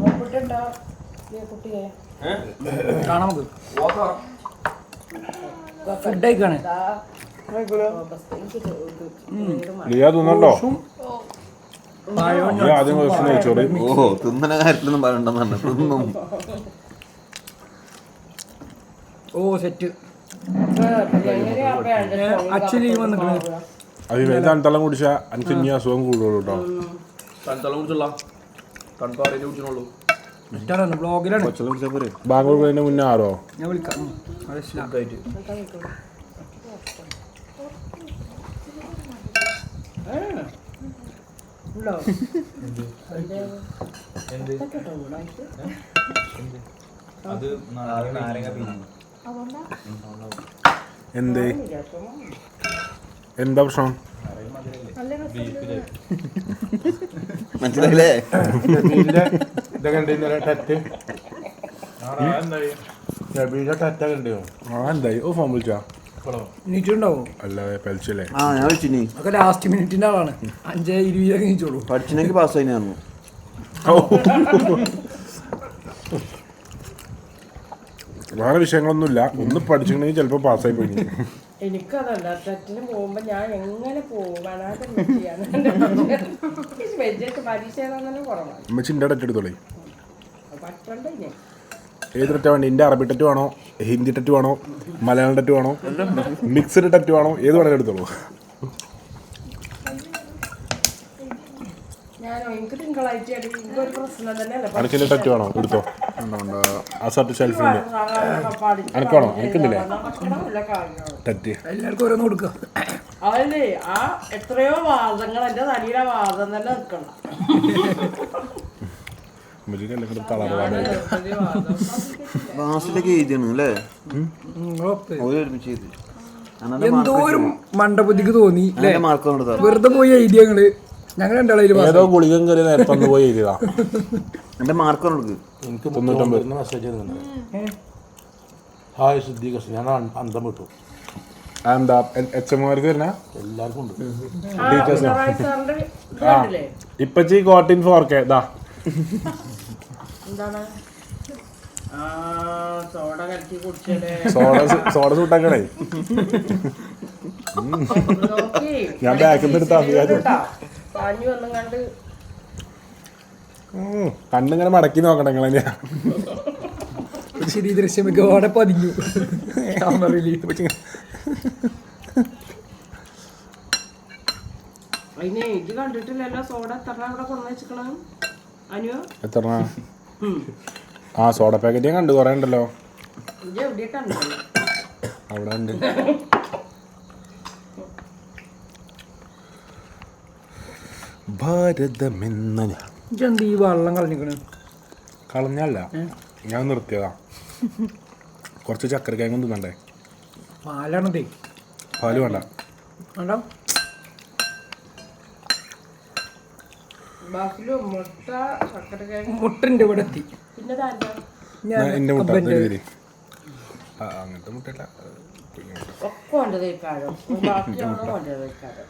നോക്കിട്ടുണ്ടോ കുട്ടിയെ കാണാം നമുക്ക് ഫുഡ് കഴിക്കാണ് ലിയ തിന്നണ്ടോ ലിയ ആദ്യം കുറച്ച് നെയ്ച്ചോറ് ഓ തിന്നണ കാര്യത്തിലൊന്നും പറയണ്ടെന്നാണ് തിന്നും ഓ സെറ്റ് ആക്ച്വലി വന്നിട്ടുണ്ട് അത് തണുത്തളം കുടിച്ചാൽ എനിക്ക് ഇനി അസുഖം കൂടുതലുള്ളൂ കേട്ടോ തണുത്തളം കുടിച്ചുള്ള തണുപ്പാറിയിട്ട് കുടിച്ചോളൂ ഇഷ്ടമാണ് ബ്ലോഗിലാണ് കൊച്ചല കുടിച്ചാൽ പോരെ ബാംഗ്ലൂർ കഴിഞ്ഞ മുന്നേ ആരോ ഞാൻ വിളിക്കാം ഉണ്ടോ എന്തേ എന്താ പ്രശ്നം മനസ്സിലായില്ലേ ആ എന്തായി ഓ ഫോൺ വിളിച്ചാ നീറ്റുണ്ടാവും അല്ലാതെ പലിച്ചല്ലേ ആ ഞാൻ വിളിച്ചിനി ഒക്കെ ലാസ്റ്റ് മിനിറ്റിന്റെ ആളാണ് 5:20 നീച്ചോളൂ പഠിച്ചിനെങ്കിൽ പാസ്സായി ഞാൻ വേറെ വിഷയങ്ങളൊന്നുമില്ല ഒന്ന് പഠിച്ചിട്ടുണ്ടെങ്കിൽ ചിലപ്പോൾ പാസ്സായി പോയി എനിക്കതല്ല ടെറ്റിന് പോകുമ്പോ ഞാൻ എങ്ങനെ പോകും പരീക്ഷ എഴുതാൻ കുറവാണ് അമ്മച്ചിൻ്റെ ടെറ്റ് എടുത്തോളേ പറ്റണ്ടേ ഏത് ടെറ്റ് വേണ്ട എൻ്റെ അറബി ടെറ്റ് വേണോ ഹിന്ദി ടെറ്റ് വേണോ മലയാളം ടെറ്റ് വേണോ മിക്സഡ് ടെറ്റ് വേണോ ഏത് വേണമെങ്കിലും എടുത്തോളൂ ഞാനോ എനിക്ക് തിങ്കളാഴ്ച എനിക്കൊരു പ്രശ്നം തന്നെയല്ല അനക്കിൻ്റെ ടെറ്റ് വേണോ എടുത്തോ ആ സർട്ട് ഷെൽഫിൻ്റെ അനക്കാണോ അനക്കുന്നില്ലേ ടെറ്റ് എല്ലാവർക്കും ഓരോന്ന് കൊടുക്കുക അതല്ലേ ആ എത്രയോ വാദങ്ങൾ എന്റെ തലയിലെ വാദം തന്നെ നിൽക്കണം ക്ലാസ്സിലേക്ക് എഴുതിയാണ് അല്ലേ ഓരോ ഒരുമിച്ച് എഴുതി എന്തോ ഒരു മണ്ടബുദ്ധിക്ക് തോന്നി അല്ലേ മാർക്ക് കൊണ്ടതാ വെറുതെ പോയി എഴുതിയ ഞങ്ങൾ രണ്ടാളേലും ഏതോ ഗുളികം കയറി നേരത്തെ ഒന്ന് പോയി എഴുതിയതാ എന്റെ മാർക്ക് കൊടുക്ക് എനിക്ക് 99 മെസ്സേജ് ഹായ് സിദ്ദീഖ് ഞാൻ അന്തം വിട്ടു എന്താ എച്ച് എമ്മാർക്ക് വരുന്ന എല്ലാവർക്കും ഉണ്ട് സാറിന്റെ ആ ഇപ്പച്ചി കോട്ടിൻ 4K ദാ എന്താണ് സോഡ കലക്കി കുടിച്ചല്ലേ സോഡ സൂട്ടാക്കണേ നോക്കി ഞാൻ ബാക്കിൽ നിന്ന് എടുത്താ പാഞ്ഞു വന്നും കണ്ട് കണ്ണിങ്ങനെ മടക്കി നോക്കണേ നിങ്ങളെ ശരി ദൃശ്യമൊക്കെ അവിടെ പതിഞ്ഞു അതിനെ ഇത് കണ്ടിട്ടില്ലല്ലോ സോഡ എത്ര അവിടെ കൊണ്ടു വെച്ചിക്കണം അനു എത്ര ആ സോഡ പാക്കറ്റ് ഞാൻ കണ്ടു കുറേ ഉണ്ടല്ലോ എവിടെ കണ്ടു അവിടെ ഉണ്ട്. ഭാരതമെന്ന ഇതെന്ത് ഈ വെള്ളം കളഞ്ഞിക്കണ് കളഞ്ഞല്ല ഞാൻ നിർത്തിയതാ. കുറച്ച് ചക്കരക്കായും തിന്നണ്ടേ. പാലാണതേ. പാല് വേണ്ട. വേണ്ട മുട്ട ചക്കര മുട്ടുണ്ട് ഇവിടെ എത്തി. പിന്നെ എൻ്റെ മുട്ട തരി. ആ അങ്ങനത്തെ മുട്ടല്ല ഒക്കെ കൊണ്ടതേക്കാരോ ബാക്കിയാണോ കൊണ്ടതേക്കാരോ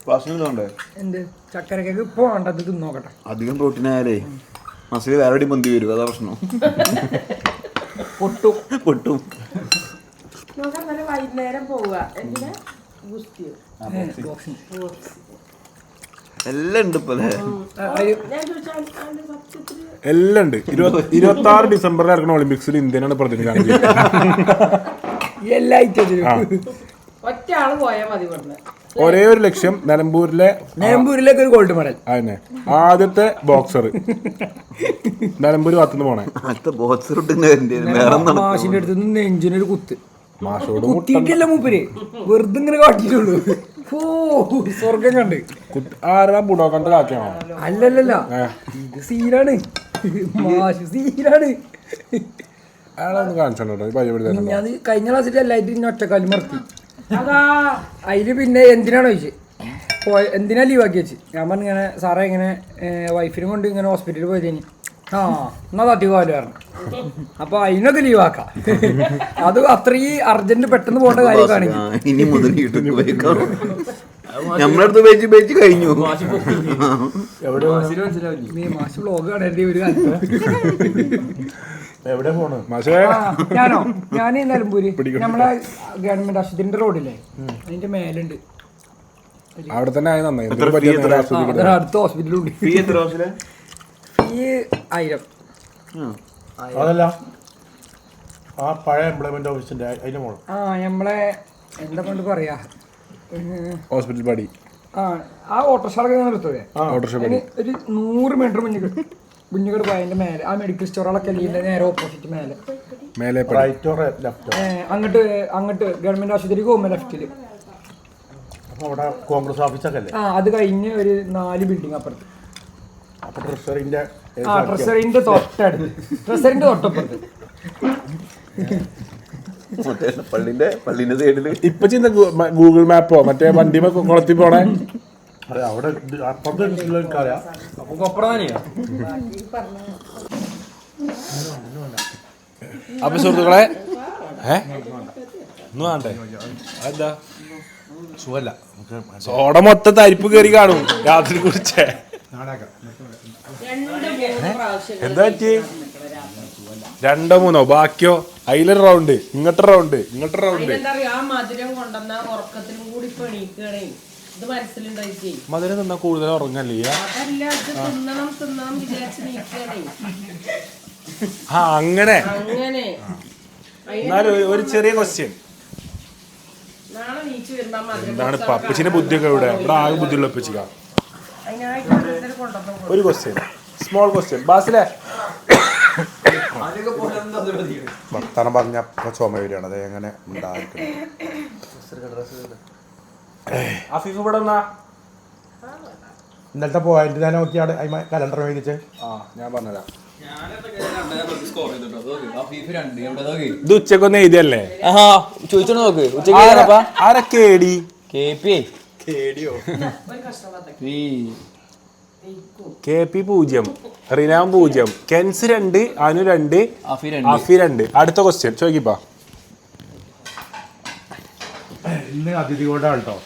വാസനണ്ടേ എന്ത് ചക്കരക്കൊക്കെ ഇപ്പൊ വേണ്ടത് തിന്നോക്കട്ടെ. അധികം പ്രോട്ടീൻ ആയാലേ മസിൽ വേറെ എവിടെയും പൊന്തി വരും, അതാ പ്രശ്നം. പൊട്ടും പൊട്ടും. നോക്കാൻ നല്ല വൈകുന്നേരം പോവുക എന്തിനാ ഗുസ്തിയോ എല്ലാം ഉണ്ട് ഇപ്പൊ അല്ലേ. ഞാൻ ചോദിച്ചാൽ അതിന്റെ സത്യത്തില് എല്ലാം ഉണ്ട്. 26 ഡിസംബറിൽ നടക്കുന്ന ഒളിമ്പിക്സിൽ ഇന്ത്യനാണ് പ്രതിനിധാനം ചെയ്യുന്നത്. എല്ലാ ഐറ്റത്തിലും ഒറ്റ ആള് പോയാൽ മതി പറഞ്ഞ ഒരേ ഒരു ലക്ഷ്യം നിലമ്പൂരിലേക്ക് ഒരു ഗോൾഡ് മെഡൽ. അതന്നെ ആദ്യത്തെ ബോക്സർ നിലമ്പൂർ ഭാഗത്തുനിന്ന് പോണേ. അടുത്ത ബോക്സർ വേറെ മാഷിന്റെ അടുത്ത് നിന്ന് നെഞ്ചിനൊരു കുത്ത് മാഷോട് കുത്തിയിട്ടില്ല മൂപ്പര്, വെറുതെ ഇങ്ങനെ കാട്ടിട്ടുള്ളൂ. ഓ സ്വർഗം കണ്ട്. ആരാ ബുഡോക്കന്റെ കാക്കയാണോ? അല്ലല്ല ഇത് സീനാണ്, മാഷ് സീനാണ്. അയാളൊന്ന് കാണിച്ചോണ്ടോ പരിപാടി തന്നെ. ഞാൻ കഴിഞ്ഞ ക്ലാസ്സിൽ എല്ലായിട്ടും ഇന്നെ ഒറ്റക്കാലം മറത്തി. അതാ അതില് പിന്നെ എന്തിനാണ് ചോദിച്ചത്, എന്തിനാ ലീവാക്കി വെച്ച്. ഞാൻ പറഞ്ഞു ഇങ്ങനെ സാറേ ഇങ്ങനെ വൈഫിനും കൊണ്ട് ഇങ്ങനെ ഹോസ്പിറ്റലിൽ പോയതിന്. ആ എന്നാ തട്ടിക്കാല് പറഞ്ഞു. അപ്പൊ അതിനൊക്കെ ലീവാക്കാം. അത് അത്രയും അർജന്റ് പെട്ടെന്ന് പോകേണ്ട കാര്യമൊക്കെ ഇനി മുതൽ നമ്മളടുത്ത് ഉപയോഗിച്ച് കഴിഞ്ഞു. മാഷ് വ്ലോഗ് കാണേണ്ടി ഒരു കാലത്ത്. എവിടെ പോണ് മാഷേ? ഞാനോ ഞാൻ നിലമ്പൂര് നമ്മളെ ഗവൺമെന്റ് ആശുപത്രിന്റെ റോഡില്ലേ അതിന്റെ മേലുണ്ട്. അവിടെ തന്നെ ആയി നന്നായി. അടുത്ത ഹോസ്പിറ്റലുണ്ട്. ഫീ എത്ര ഹോസ്റ്റല്? ഫീ 1000. അതല്ല ആ പഴയ എംപ്ലോയ്മെന്റ് ഓഫീസിന്റെ അതിന്റെ മോള്. ആ നമ്മളെ എന്താ കൊണ്ട് പറയാ, ഹോസ്പിറ്റൽ പടി. ആ ഓട്ടോറിക്ഷകളൊക്കെ നിർത്തൂലേ, ഒരു 100 മീറ്റർ മുന്നിക്കട് പോയതിന്റെ മേലെ ആ മെഡിക്കൽ സ്റ്റോറുകളൊക്കെ നേരെ ഓപ്പോസിറ്റ് മേലെ റൈറ്റോ ലെഫ്റ്റോ? അങ്ങോട്ട് ഗവൺമെന്റ് ആശുപത്രിക്ക് പോകുമ്പോ ലെഫ്റ്റില്. അപ്പൊ അവിടെ കോൺഗ്രസ് ഓഫീസൊക്കെ അല്ലേ? അത് കഴിഞ്ഞ് ഒരു 4 ബിൽഡിംഗ് അപ്പുറത്ത്. അപ്പൊ ട്രഷറിന്റെ ട്രഷറിന്റെ തൊട്ടടുത്ത്, ട്രഷറിന്റെ തൊട്ടപ്പുറത്ത്. പള്ളിന്റെ സൈഡില് ഇപ്പൊ ചെയ്യുന്ന ഗൂഗിൾ മാപ്പോ മറ്റേ വണ്ടി കുളത്തി പോണേ. അതെ അവിടെ അപ്പുറത്തെ അറിയാം. അപ്പൊ സുഹൃത്തുക്കളെ ഒന്നും വേണ്ടേ? അതെന്താ സുഖല്ല, സോഡ മൊത്തം തരിപ്പ് കയറി കാണും രാത്രി കുടിച്ചേ. എന്താ പറ്റി? 2 3 ബാക്കിയോ? അതിലൊരു റൗണ്ട്, ഇങ്ങോട്ട് റൗണ്ട്, ഇങ്ങോട്ട് റൗണ്ട്. എന്താ പറയാ, ആ മധുരം കൊണ്ടുവന്ന ഉറക്കത്തിലും കൂടി പെണീക്കണേ. ഇത് മനസ്സിലുണ്ടായിട്ടേ മധുരം തിന്നാ കൂടുതൽ ഉറങ്ങല്ലേ? അതല്ല, ഇത് തിന്നണം വിചാരിച്ച് നീക്കണേ. ആ അങ്ങനെ. അങ്ങനെ എന്നാലും ഒരു ചെറിയ ക്വസ്റ്റ്യൻ. നാളെ നീച്ച് വരുമ്പോ മധുരം എന്താണ് പപ്പച്ചിന്റെ ബുദ്ധിയൊക്കെ ഇവിടെ ആകെ ബുദ്ധിയുള്ള പപ്പച്ചിക്ക. അതിനായിട്ട് കൊണ്ടുവന്നു. ഒരു ക്വസ്റ്റ്യൻ, സ്മോൾ ക്വസ്റ്റ്യൻ. ബാസിലെ വർത്താനം പറഞ്ഞ ചുമ വരികയാണ്. അത് എങ്ങനെ ഉണ്ടായിരിക്കും? അഫീഫ് ഇവിടെ വന്നാ? ഇന്നലത്തെ പോയിന്റ് ഞാൻ നോക്കിയാണ് കലണ്ടർ മേടിച്ച്. ഞാൻ പറഞ്ഞതാ. ഇത് ഉച്ചക്കൊന്ന് എഴുതിയല്ലേ? ചോദിച്ചോ നോക്ക്. ആരാ കേടി? KP 0, റിനാം 0, Ken's 2, Anu 2, Afi 2. അടുത്ത ക്വസ്റ്റ്യൻ ചോദിപ്പാ. ഇന്ന് അതിഥി കൊണ്ടാണ് കേട്ടോ.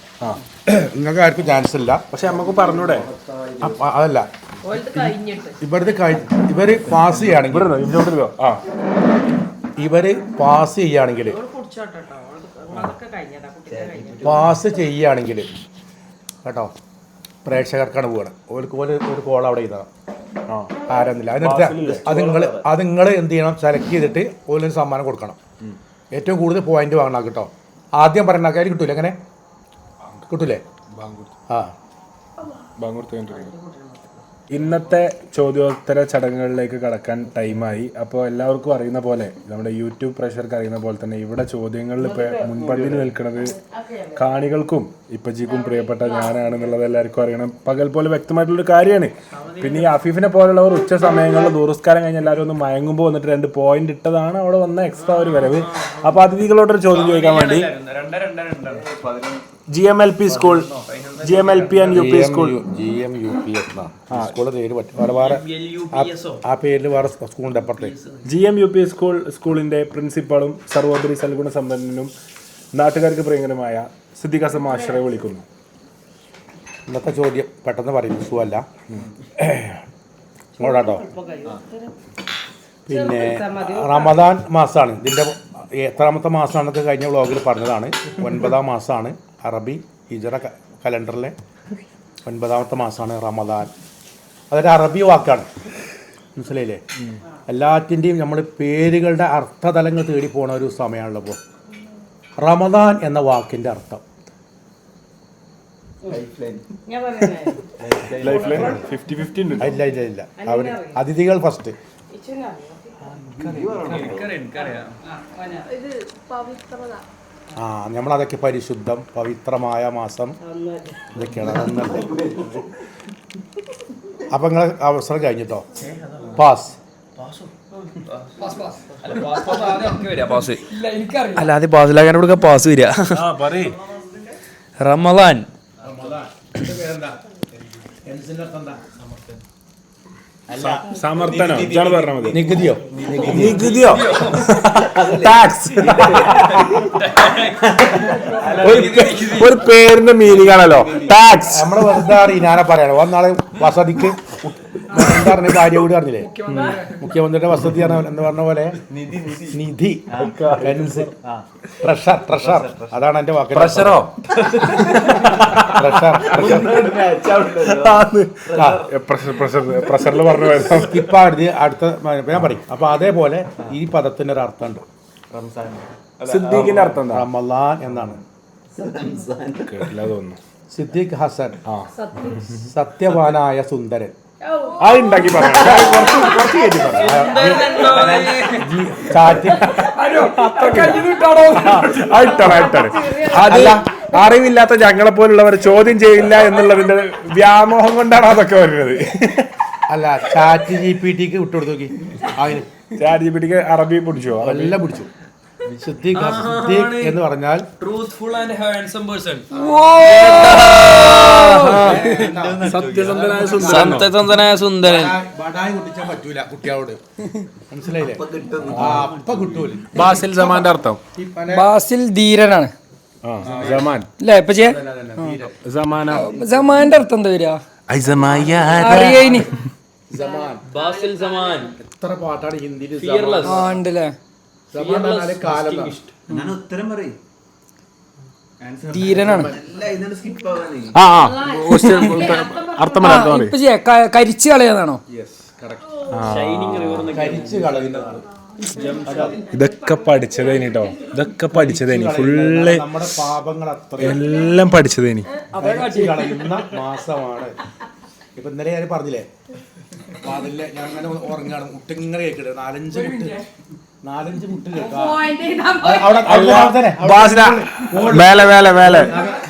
നിങ്ങൾക്ക് ആർക്കും ചാൻസ് ഇല്ല. പക്ഷെ നമുക്ക് പറഞ്ഞൂടെ? അതല്ല, ഇവര് പാസ് ചെയ്യുകയാണെങ്കിൽ കേട്ടോ പ്രേക്ഷകർക്കാണ് പോവുകയാണ്. ഓർക്ക് ഒരു കോൾ അവിടെ ചെയ്തതാണ്. ആരെന്നില്ല അത് നിങ്ങൾ എന്ത് ചെയ്യണം, സെലക്ട് ചെയ്തിട്ട് ഓരൊരു സമ്മാനം കൊടുക്കണം. ഏറ്റവും കൂടുതൽ പോയിന്റ് വാങ്ങണം കേട്ടോ. ആദ്യം പറയുന്ന ആൾക്കാർ കിട്ടൂലേ? അങ്ങനെ കിട്ടൂലേ? ഇന്നത്തെ ചോദ്യോത്തര ചടങ്ങുകളിലേക്ക് കടക്കാൻ ടൈമായി. അപ്പോൾ എല്ലാവർക്കും അറിയുന്ന പോലെ നമ്മുടെ യൂട്യൂബ് പ്രേക്ഷകർക്ക് അറിയുന്ന പോലെ തന്നെ ഇവിടെ ചോദ്യങ്ങളിൽ ഇപ്പോൾ മുൻപന്തിയിൽ നിൽക്കുന്നത് കാണികൾക്കും ഇപ്പച്ചിക്കും പ്രിയപ്പെട്ട ഞാനാണെന്നുള്ളത് എല്ലാവർക്കും അറിയണം. പകൽ പോലെ വ്യക്തമായിട്ടുള്ളൊരു കാര്യമാണ്. പിന്നെ ഈ അഫീഫിനെ പോലുള്ളവർ ഉച്ച സമയങ്ങളിൽ ദൂരസ്കാരം കഴിഞ്ഞ് എല്ലാവരും ഒന്ന് മയങ്ങുമ്പോൾ വന്നിട്ട് 2 പോയിന്റ് ഇട്ടതാണ് അവിടെ വന്ന എക്സ്ട്രാ ഒരു വരവ്. അപ്പോൾ അതിഥികളോടൊരു ചോദ്യം ചോദിക്കാൻ വേണ്ടി GMLP school, GMLP and UP school, GMUPS സ്കൂളിന്റെ പേര് വേറെ ആ പേരിൽ വേറെ സ്കൂളിന്റെ അപ്പുറത്തെ GMUP സ്കൂളിന്റെ പ്രിൻസിപ്പാളും സർവോപരി സൽഗുണ സമ്പന്നനും നാട്ടുകാർക്ക് പ്രിയങ്കരമായ സിദ്ദിഖ് ഹസൻ മാസ്റ്ററെ വിളിക്കുന്നു. ഇന്നത്തെ ചോദ്യം പെട്ടെന്ന് പറയും സുഖമല്ല ഇങ്ങോട്ടോ. പിന്നെ റമദാൻ മാസമാണ് ഇതിൻ്റെ എത്രാമത്തെ മാസമാണെന്നൊക്കെ കഴിഞ്ഞ വ്ളോഗിൽ പറഞ്ഞതാണ്. 9ാം മാസമാണ് അറബി ഹിജറ കലണ്ടറിലെ 9ാമത്തെ മാസമാണ് റമദാൻ. അതൊരു അറബി വാക്കാണ്, മനസ്സിലായില്ലേ? എല്ലാറ്റിൻ്റെയും നമ്മൾ പേരുകളുടെ അർത്ഥതലങ്ങൾ തേടി പോണ ഒരു സമയമാണല്ലോ ഇപ്പോൾ. റമദാൻ എന്ന വാക്കിൻ്റെ അർത്ഥം ഇല്ല അവർ അതിഥികൾ ഫസ്റ്റ്. നമ്മളതൊക്കെ പരിശുദ്ധം പവിത്രമായ മാസം ഇതൊക്കെയാണ്. അപ്പം നിങ്ങളെ അവസരം കഴിഞ്ഞിട്ടോ. പാസ് അല്ല ആദ്യം പാസിലാക്കാൻ കൊടുക്കുക പാസ് വരിക. റമദാൻ സമർത്ഥനോ ഇതാണ് പറഞ്ഞാൽ മതി. നികുതിയോ നികുതിയോ ടാക്സ് ഒരു പേരിന്റെ മീനിങ് ആണല്ലോ ടാക്സ്. നമ്മള് വെറുതെ ഞാനെ പറയണം. ഒന്നാളെ വസതിക്ക് എന്താ പറഞ്ഞ ഭാര്യ കൂടി പറഞ്ഞില്ലേ, മുഖ്യമന്ത്രിയുടെ വസതി എന്ന് പറഞ്ഞ പോലെ നിധി, ട്രഷർ ട്രഷർ അതാണ് എന്റെ വാക്ക്. പ്രഷറോ പ്രഷറിൽ പറഞ്ഞു സ്കിപ്പാണ് അടുത്ത ഞാൻ പറയും. അപ്പൊ അതേപോലെ ഈ പദത്തിന്റെ ഒരു അർത്ഥമുണ്ട്. സിദ്ദീഖിന്റെ അർത്ഥം എന്താ? റമളാൻ എന്നാണ്. സിദ്ദീഖ് ഹസൻ സത്യവാനായ സുന്ദരൻ. അതുണ്ടാക്കി പറയാം. അത് അറിവില്ലാത്ത ഞങ്ങളെ പോലുള്ളവർ ചോദ്യം ചെയ്യില്ല എന്നുള്ളതിന്റെ വ്യാമോഹം കൊണ്ടാണ് അതൊക്കെ വരുന്നത്. അല്ല ചാറ്റ് GPT വിട്ടുകൊടുത്തു നോക്കി. അതിന് ചാറ്റ് GPT അറബി പിടിച്ചോ? എല്ലാം പിടിച്ചു. സിദ്ദീഖ് എന്ന് പറഞ്ഞാൽ ട്രൂത്ത്ഫുൾ ആൻഡ് ഹാൻസം പേഴ്സൺ. സത്യസന്ധനായ സുന്ദരൻ. ബടായി കുട്ടിച്ചാൻ പറ്റൂല കുട്ടികളോട്, മനസ്സിലായില്ലേ? അപ്പൊ കിട്ടൂല. ബാസിൽ സമാന്റെ അർത്ഥം ബാസിൽ ധീരനാണ് അല്ലേ? ഇപ്പൊ സമാന്റെ അർത്ഥം എന്താ വരിക? അറിയാനി ബാസിൽ സമാൻ. എത്ര പാട്ടാണ് ഹിന്ദിയിൽ ഉണ്ടല്ലേ? കാലം ധീരനാണ്. ഇപ്പൊ കരിച്ചു കളയാന്നാണോ? കരിച്ചു കളയുന്നതാണ്. ഇതൊക്കെ പഠിച്ചതേനി കേട്ടോ. ഇതൊക്കെ പഠിച്ചതേനി ഫുള്ള് നമ്മുടെ പാപങ്ങൾ അത്ര എല്ലാം പഠിച്ചതേനി. കളയുന്ന മാസമാണ്. ഇപ്പൊ ഇന്നലെ ഞാൻ പറഞ്ഞില്ലേ, അതിലെ ഞാൻ അങ്ങനെ ഉറങ്ങാണ്, മുട്ടിങ്ങനെ കേൾക്കട്ടെ. 4-5 മുട്ട് കേൾക്കാം.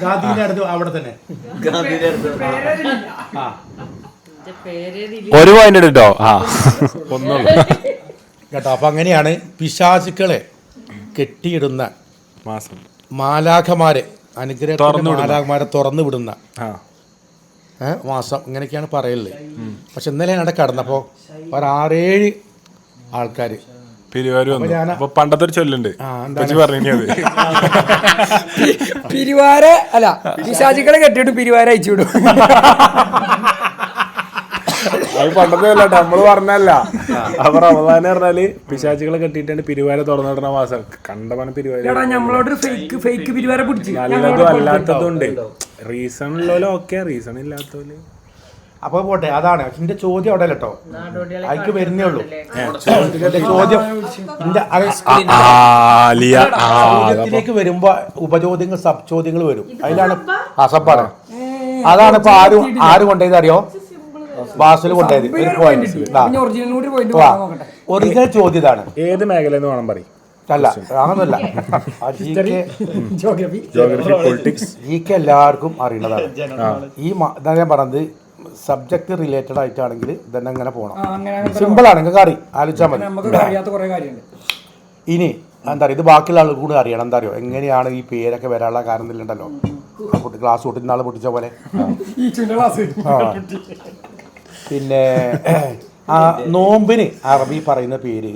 ഗാന്ധിന്റെ അടുത്ത് അവിടെ തന്നെ ഒരു പോയിന്റ് കേട്ടോ. ഒന്നുള്ളൂ കേട്ടോ. അപ്പൊ അങ്ങനെയാണ് പിശാചുക്കളെ കെട്ടിയിടുന്ന മാസം. മാലാഖമാരെ അനുഗ്രഹ മാലാഖമാരെ തുറന്നു വിടുന്ന മാസം. ഇങ്ങനെയൊക്കെയാണ് പറയല്. പക്ഷെ ഇന്നലെ ഞാൻ കടന്നപ്പോ ഒരു 6-7 ആൾക്കാര് പിരിവാര് വന്നു. അപ്പൊ പണ്ടത്തെ ഒരു ചൊല്ലുണ്ട് പറഞ്ഞത്, പിരിവാരെ അല്ല പിശാചുക്കളെ കെട്ടിയിട്ട് പിരിവാരെ അയച്ചു വിടും. അത് പണ്ടത്തെ അല്ല നമ്മള് പറഞ്ഞല്ല. അപ്പൊ റമദാൻ പറഞ്ഞാല് പിശാചുകളെ കെട്ടിയിട്ടാണ് പിരിവാര തുറന്നിടുന്ന മാസം. കണ്ടപന പിരിവാര നമ്മളോട് ഫേക്ക് പിരിവാരെ പിടിച്ചു. നല്ലതും അല്ലാത്തതുണ്ട്. റീസൺ ഉള്ളോലും ഓക്കെ, റീസൺ ഇല്ലാത്തോല്. അപ്പൊ പോട്ടെ. അതാണ് എന്റെ ചോദ്യം അവിടെ കേട്ടോ. അതിക്ക് വരുന്നേ ഉള്ളൂ ചോദ്യം. ചോദ്യത്തിലേക്ക് വരുമ്പോ ഉപചോദ്യങ്ങൾ സബ് ചോദ്യങ്ങൾ വരും. അതിലാണ് അസപ്പാണ്. അതാണ് ഇപ്പൊ ആരും കൊണ്ടേത് അറിയോ? ബാസിൽ കൊണ്ടുപോയത് ഒരു പോയിന്റ്. ഒറിജിനൽ കൂടി പോയിന്റ് വാങ്ങാൻ നോക്കട്ടെ. ഒറിജിനൽ ചോദ്യം ഇതാണ്. ഏത് മേഖലയെന്ന് വേണം പറയും? അല്ല അങ്ങനൊന്നുമല്ല, ജോഗ്രഫി, ജോഗ്രഫി, പൊളിറ്റിക്സ്, ജിക്ക് എല്ലാവർക്കും അറിയണതാണ്. ഈ ഇതാ ഞാൻ പറഞ്ഞത് സബ്ജക്ട് റിലേറ്റഡ് ആയിട്ടാണെങ്കിൽ ഇതന്നെ അങ്ങനെ പോകണം. സിമ്പിൾ ആണ്, നിങ്ങൾക്ക് അറിയാം, ആലോചിച്ചാൽ മതി. നമുക്ക് അറിയാത്ത കുറെ കാര്യമുണ്ട്. ഇനി എന്താ പറയുക, ഇത് ബാക്കിയുള്ള ആളുകൾ കൂടി അറിയണം. എന്താ അറിയോ, എങ്ങനെയാണ് ഈ പേരൊക്കെ വരാനുള്ള കാരണം ഇല്ലല്ലോ. ക്ലാസ് പൊട്ടി നാളെ പൊട്ടിച്ച പോലെ. പിന്നെ നോമ്പിന് അറബി പറയുന്ന പേര്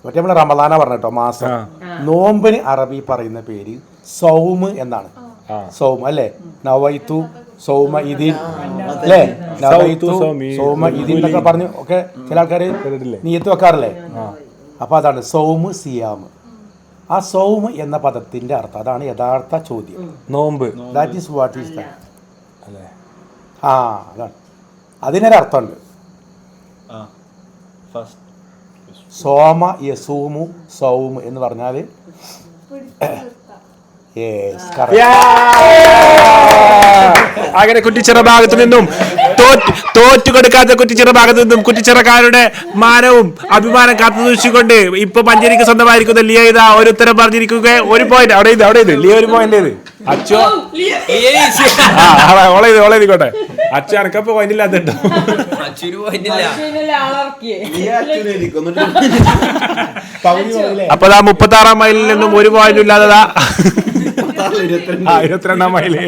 മറ്റേ നമ്മളെ റമദാന പറഞ്ഞോ മാസം. നോമ്പിന് അറബി പറയുന്ന പേര് സൗമ് എന്നാണ്. സൗമ അല്ലേ? നവൈത്തു സൗമ ഇതിൻ അല്ലേ? നവൈത്തു സൗമ ഇതിൻ എന്നൊക്കെ പറഞ്ഞു ഒക്കെ ചില ആൾക്കാർ നിയത്ത് വെക്കാറില്ലേ? അപ്പൊ അതാണ് സൗമ് സിയാമ്. ആ സൗമ് എന്ന പദത്തിന്റെ അർത്ഥം അതാണ് യഥാർത്ഥ ചോദ്യം. നോമ്പ്, that is what is that അല്ലേ? ആ അതാണ്, അതിനൊരർത്ഥമുണ്ട്. സോമ യസൂമു സൗമ് എന്ന് പറഞ്ഞാൽ അങ്ങനെ കുറ്റിച്ചിറ ഭാഗത്തു നിന്നും തോറ്റു കൊടുക്കാത്ത കുറ്റിച്ചിറ ഭാഗത്തു നിന്നും കുറ്റിച്ചിറക്കാരുടെ മാനവും അഭിമാനം കാത്തു സൂക്ഷിച്ചുകൊണ്ട് ഇപ്പൊ മഞ്ചേരിക്ക് സ്വന്തമായിരിക്കുന്ന ലിയ ഇതാ ഒരു ഉത്തരം പറഞ്ഞിരിക്കുക. ഒരു പോയിന്റ് അവിടെ ഇത് ലിയ ഒരു പോയിന്റ് ഇത്. അച്ചോ ഓളെയ്തിക്കോട്ടെ. അച്ഛ അനക്കപ്പോ പോയിന്റ് ഇല്ലാത്തോ? അപ്പൊ 36 മൈലിൽ നിന്നും ഒരു പോയിന്റ് ഇല്ലാത്തതാ 22 മൈല്.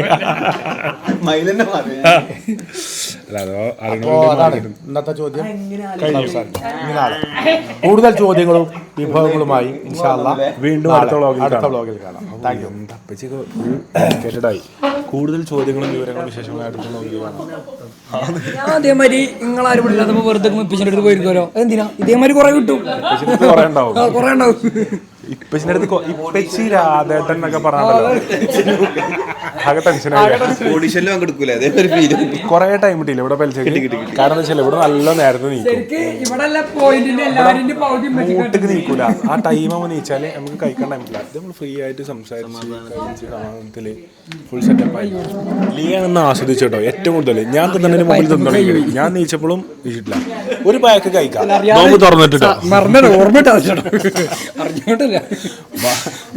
ഇന്നത്തെ ചോദ്യം കൂടുതൽ ചോദ്യങ്ങളും വിഭവങ്ങളുമായി ഇൻഷാ അല്ലാഹ് വീണ്ടും അടുത്ത വ്ലോഗിൽ കാണാം. Thank you. കൂടുതൽ ചോദ്യങ്ങളും വിവരങ്ങളും വിശേഷങ്ങളും അടുത്ത വ്ലോഗിൽ കാണാം. അതേമാതിരി നിങ്ങളാരും ഇല്ലാത്തപ്പോ വെറുതെ ഇപ്പിച്ചിന്റെ അടുത്ത് പോയിരിക്കുമല്ലോ. എന്തിനാ ഇതേമാതിരി കുറെ കിട്ടും, കുറെ ഉണ്ടാവും. ഇപ്പച്ചിന്റെ അടുത്ത് ഇപ്പച്ചി രാധേട്ടൻ എന്നൊക്കെ പറഞ്ഞാലോ ആകെ ടെൻഷനായി. കൊറേ ടൈം കിട്ടിയില്ല ഇവിടെ പലിശ. കാരണം എന്താ വെച്ചാൽ ഇവിടെ നല്ല നേരത്തെ വീട്ടിക്ക് നീക്കൂല. ആ ടൈം ആവുമ്പോൾ നീച്ചാല് നമുക്ക് കഴിക്കാൻ ടൈമില്ല. ഇത് നമ്മൾ ഫ്രീ ആയിട്ട് സംസാരിച്ച് ഫുൾ സെറ്റപ്പ് ആയി. ലീയാണെന്ന് ആസ്വദിച്ചു കേട്ടോ ഏറ്റവും കൂടുതൽ. ഞാൻ തിന്നതിന് മുമ്പിൽ തിന്നോളി. ഞാൻ നീച്ചപ്പോഴും വീട്ടില്ല ഒരു പാക്ക് കഴിക്കാം. നോമ്പ് തുറന്നിട്ടോ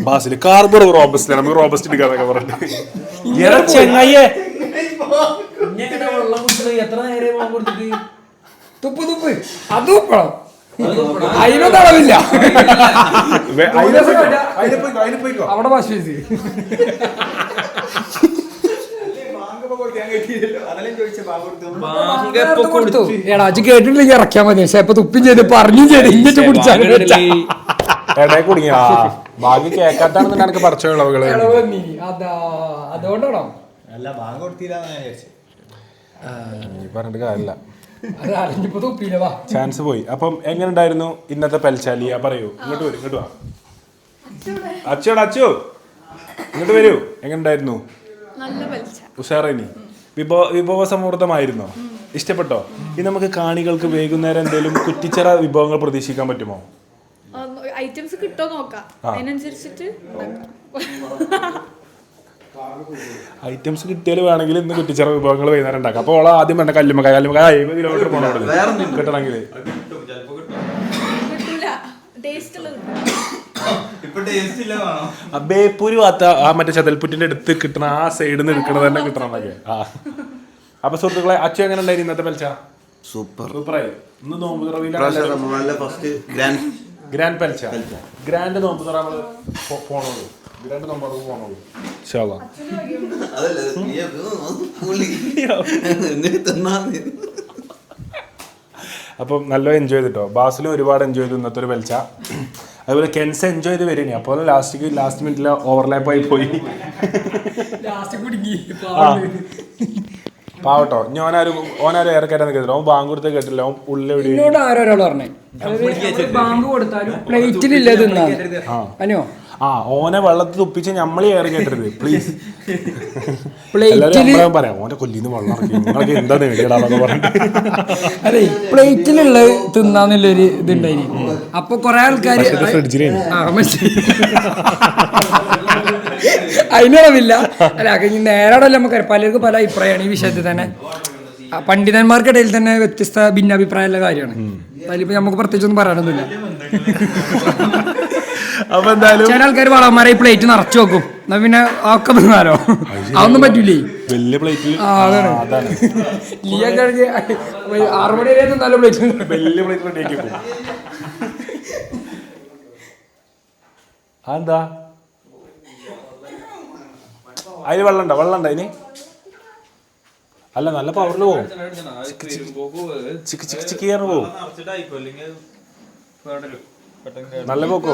ബാസില് കാർബർ റോബസ്റ്റ് നമുക്ക് റോബസ്റ്റ് എടുക്കാന്നൊക്കെ പറഞ്ഞിട്ട് ചെങ്ങയ്യേ എത്ര നേരം കൊടുത്തിട്ട് തുപ്പ് അതും അതിനൊന്നും അളവില്ല. അവിടെ ഭാഷ എടാ കേട്ടിട്ടില്ലെങ്കിൽ ഇറക്കിയാ മതി. പക്ഷെ ഇപ്പൊ തുപ്പും ചെയ്ത് പറഞ്ഞും ചെയ്ത് ഇങ്ങിട്ട് കുടിച്ചാൽ ഇടയിൽ കുടുങ്ങിയ ബാക്കി കേക്കാത്താണെന്ന് എനിക്ക് പറിച്ച വിളവുകള്. അതുകൊണ്ടാണോ പറഞ്ഞിട്ട് കാര്യമില്ല, ചാൻസ് പോയി. അപ്പം എങ്ങനെ ഉണ്ടായിരുന്നു ഇന്നത്തെ പെൽച്ചാലിയ? പറയൂ. ഇങ്ങോട്ട് വരൂ, ഇങ്ങോട്ട് വാ. അച്ചു ഇങ്ങോട്ട് വരൂ. എങ്ങനെ ഉണ്ടായിരുന്നു? ഉഷാറേനി? വിഭവസമൃദ്ധമായിരുന്നോ? ഇഷ്ടപ്പെട്ടോ? ഇനി നമുക്ക് കാണികൾക്ക് വൈകുന്നേരം എന്തെങ്കിലും കുറ്റിച്ചിറ വിഭവങ്ങൾ പ്രതീക്ഷിക്കാൻ പറ്റുമോ? ഐറ്റംസ് കിട്ടോ നോക്കാം, അതിനനുസരിച്ചിട്ട് ഐറ്റംസ് കിട്ടിയാൽ വേണമെങ്കിൽ ഇന്ന് കുറ്റിച്ചിറ വിഭവങ്ങൾ വൈകുന്നേരം ഉണ്ടാക്കാം. അപ്പോൾ ഓളെ ആദ്യം വേണ്ട കല്ലുമക്കായ 70 കിലോമീറ്റർ പോകണം കിട്ടണമെങ്കിൽ. ബേപ്പൂര് ഭാഗത്ത് ആ മറ്റേ ചതൽപുറ്റിന്റെ അടുത്ത് കിട്ടണ ആ സൈഡിൽ നിന്ന് എടുക്കണത് തന്നെ കിട്ടണം എന്നൊക്കെ. അപ്പൊ സുഹൃത്തുക്കളെ, അച്ചു എങ്ങനെ ഉണ്ടായിരുന്നു ഇന്നത്തെ പെൽച്ച? സൂപ്പറായി. ഇന്ന് നോമ്പ് ഗ്രാൻഡ് പെൽച്ച, ഗ്രാൻഡ് നോമ്പ് തുറ നമ്മള് പോണോളൂ. ഗ്രാൻഡ് നോമ്പ് പോണോളൂ. അപ്പം നല്ല എൻജോയ് ചെയ്തിട്ടോ. ബാസിലും ഒരുപാട് എൻജോയ് ചെയ്തു ഇന്നത്തെ ഒരു പെൽച്ച. അതുപോലെ കെൻസ് എൻജോയ് ചെയ്ത് വരികയാണ്. അപ്പോൾ ലാസ്റ്റ് മിനിറ്റിൽ ഓവർലാപ്പ് ആയി പോയി. പാവട്ടോ. ഓനാരും ഏറെ കയറാൻ കേട്ടില്ല. ഓൻ ബാങ്ക് കൊടുത്ത കേട്ടില്ല. ഓൻ ഉള്ളിൽ ആരോരാൾ പറഞ്ഞേ ബാങ്ക് കൊടുത്താലും പ്ലേറ്റിലില്ല തിന്നോ. ഓനെ വെള്ളത്തിൽ തുപ്പിച്ച് നമ്മളെ ഏറെ കേട്ടരുത് പ്ലീസ്. പറയാം ഓന്റെ കൊല്ലിന്ന് വെള്ളം ഇറക്കി നിങ്ങൾക്ക് എന്താ നേടിയടാന്നൊക്കെ പറഞ്ഞിട്ട്. അതെ, പ്ലേറ്റിലുള്ള തിന്നാന്നുള്ളൊരു ഇതുണ്ടായി. അപ്പൊ കൊറേ ആൾക്കാര് അതിനളവില്ല. അല്ല നേരാടല്ല നമുക്ക് പലർക്കും പല അഭിപ്രായമാണ് ഈ വിഷയത്തിൽ തന്നെ. പണ്ഡിതന്മാർക്കിടയിൽ തന്നെ വ്യത്യസ്ത ഭിന്നാഭിപ്രായമുള്ള കാര്യമാണ്. അതിലിപ്പോൾ നമുക്ക് പ്രത്യേകിച്ചൊന്നും പറയാനൊന്നുമില്ല. അപ്പൊ എന്തായാലും ചില ആൾക്കാർ വളന്മാരെ ഈ പ്ലേറ്റ് നിറച്ചു വെക്കും, എന്നാ പിന്നെ ഒക്കെ തിന്നാലോ. അതൊന്നും പറ്റൂലേ. വലിയ പ്ലേറ്റിൽ അതാണ് 6 മണി വരെ നല്ല പ്ലേറ്റ്, വലിയ പ്ലേറ്റ് റെഡിയാക്കി വെക്കും. അതെന്താ അതിന് വെള്ളം ഉണ്ടോ അതിന്? അല്ല നല്ല പവറിൽ പോവും, ചിക്കി പോവും, നല്ല പോക്കോ.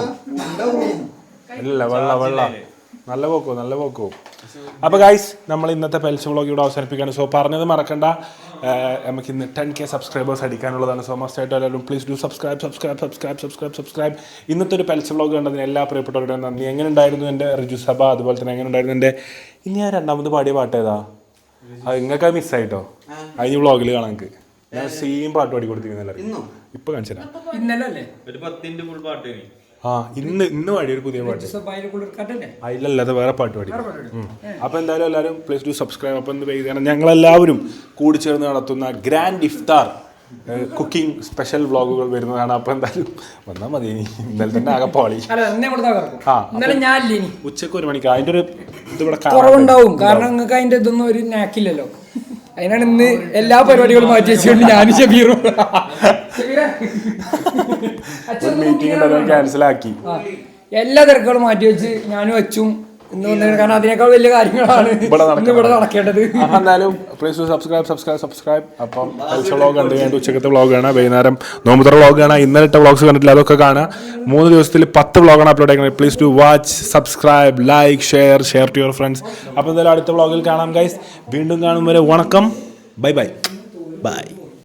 ഇല്ല വെള്ള നല്ല പോക്കോ. അപ്പോൾ ഗൈസ് നമ്മൾ ഇന്നത്തെ പെൽസ് വ്ളോഗ് ഇവിടെ അവസാനിപ്പിക്കുകയാണ്. സോ പറഞ്ഞത് മറക്കണ്ട, നമുക്ക് ഇന്ന് 10K സബ്സ്ക്രൈബേഴ്സ് അടിക്കാനുള്ളതാണ്. സോ മസ്റ്റായിട്ട് എല്ലാവരും പ്ലീസ് ഡു സബ്സ്ക്രൈബ്. ഇന്നത്തെ ഒരു പെൽസ് വ്ളോഗ് കണ്ടതിന് എല്ലാ പ്രിയപ്പെട്ടവരുടെയും നന്ദി. എങ്ങനെ ഉണ്ടായിരുന്നു എൻ്റെ റിജു സഭ, അതുപോലെ തന്നെ എങ്ങനെ ഉണ്ടായിരുന്നു എൻ്റെ ഇനി ഞാൻ രണ്ടാമത് പാടിയ പാട്ട് ഏതാ? അത് നിങ്ങൾക്ക് മിസ്സായിട്ടോ, അതിന് വ്ളോഗിൽ കാണാൻ. എനിക്ക് ഞാൻ സെയിം പാട്ട് പാടി കൊടുത്തിരിക്കുന്നില്ല, ഇപ്പൊ കാണിച്ചു തരാം. ഇന്ന് പാടി ഒരു പുതിയ പാട്ട്, അതിലല്ലാതെ വേറെ പാട്ട് പാടി. അപ്പൊ എന്തായാലും എല്ലാവരും പ്ലീസ് ഡു സബ്സ്ക്രൈബ്. അപ്പൊ എന്ത് ചെയ്യണം, ഞങ്ങളെല്ലാവരും കൂടിച്ചേർന്ന് നടത്തുന്ന ഗ്രാൻഡ് ഇഫ്താർ കുക്കിംഗ് സ്പെഷ്യൽ വ്ളോഗുകൾ വരുന്നതാണ്. അപ്പൊ എന്തായാലും വന്നാൽ മതി. ഇന്നലെ തന്നെ ആകെ പോളി. ഉച്ചക്ക് 1 മണിക്ക് അതിന്റെ ഒരു ഇത് ഇവിടെ കുറവുണ്ടാവും, കാരണം നിങ്ങൾക്ക് അതിന്റെ ഇതൊന്നും ഒരു നാക്കില്ലല്ലോ. അതിനാണ് ഇന്ന് എല്ലാ പരിപാടികളും മാറ്റി വെച്ചുകൊണ്ട് ഞാനും ഷബീറും മീറ്റിംഗ് ക്യാൻസലാക്കി. എല്ലാ തിരക്കുകളും മാറ്റി വെച്ച് ഞാനും വെച്ചും ഇന്ന് വന്നത്, കാരണം അതിനേക്കാൾ വലിയ കാര്യങ്ങളാണ് ഇവിടെ നടക്കേണ്ടത്. എന്തായാലും പ്ലീസ് സബ്സ്ക്രൈബ്. അപ്പം വ്ളോഗ് കണ്ടു കഴിഞ്ഞിട്ട് ഉച്ചക്കത്തെ വ്ളോഗ് കാണാം, വൈകുന്നേരം നോമ്പുതറ വ്ളോഗ് കാണാം, ഇന്നലത്തെ വ്ളോഗ്സ് കണ്ടിട്ടില്ല അതൊക്കെ കാണാം. 3 ദിവസത്തിൽ 10 വ്ളോഗാണ് അപ്ലോഡ് ചെയ്യുന്നത്. Please to watch, subscribe, like, share to your friends. അപ്പോൾ എന്തായാലും അടുത്ത വ്ളോഗിൽ കാണാം ഗൈസ്. വീണ്ടും കാണും വരെ വണക്കം. ബൈ.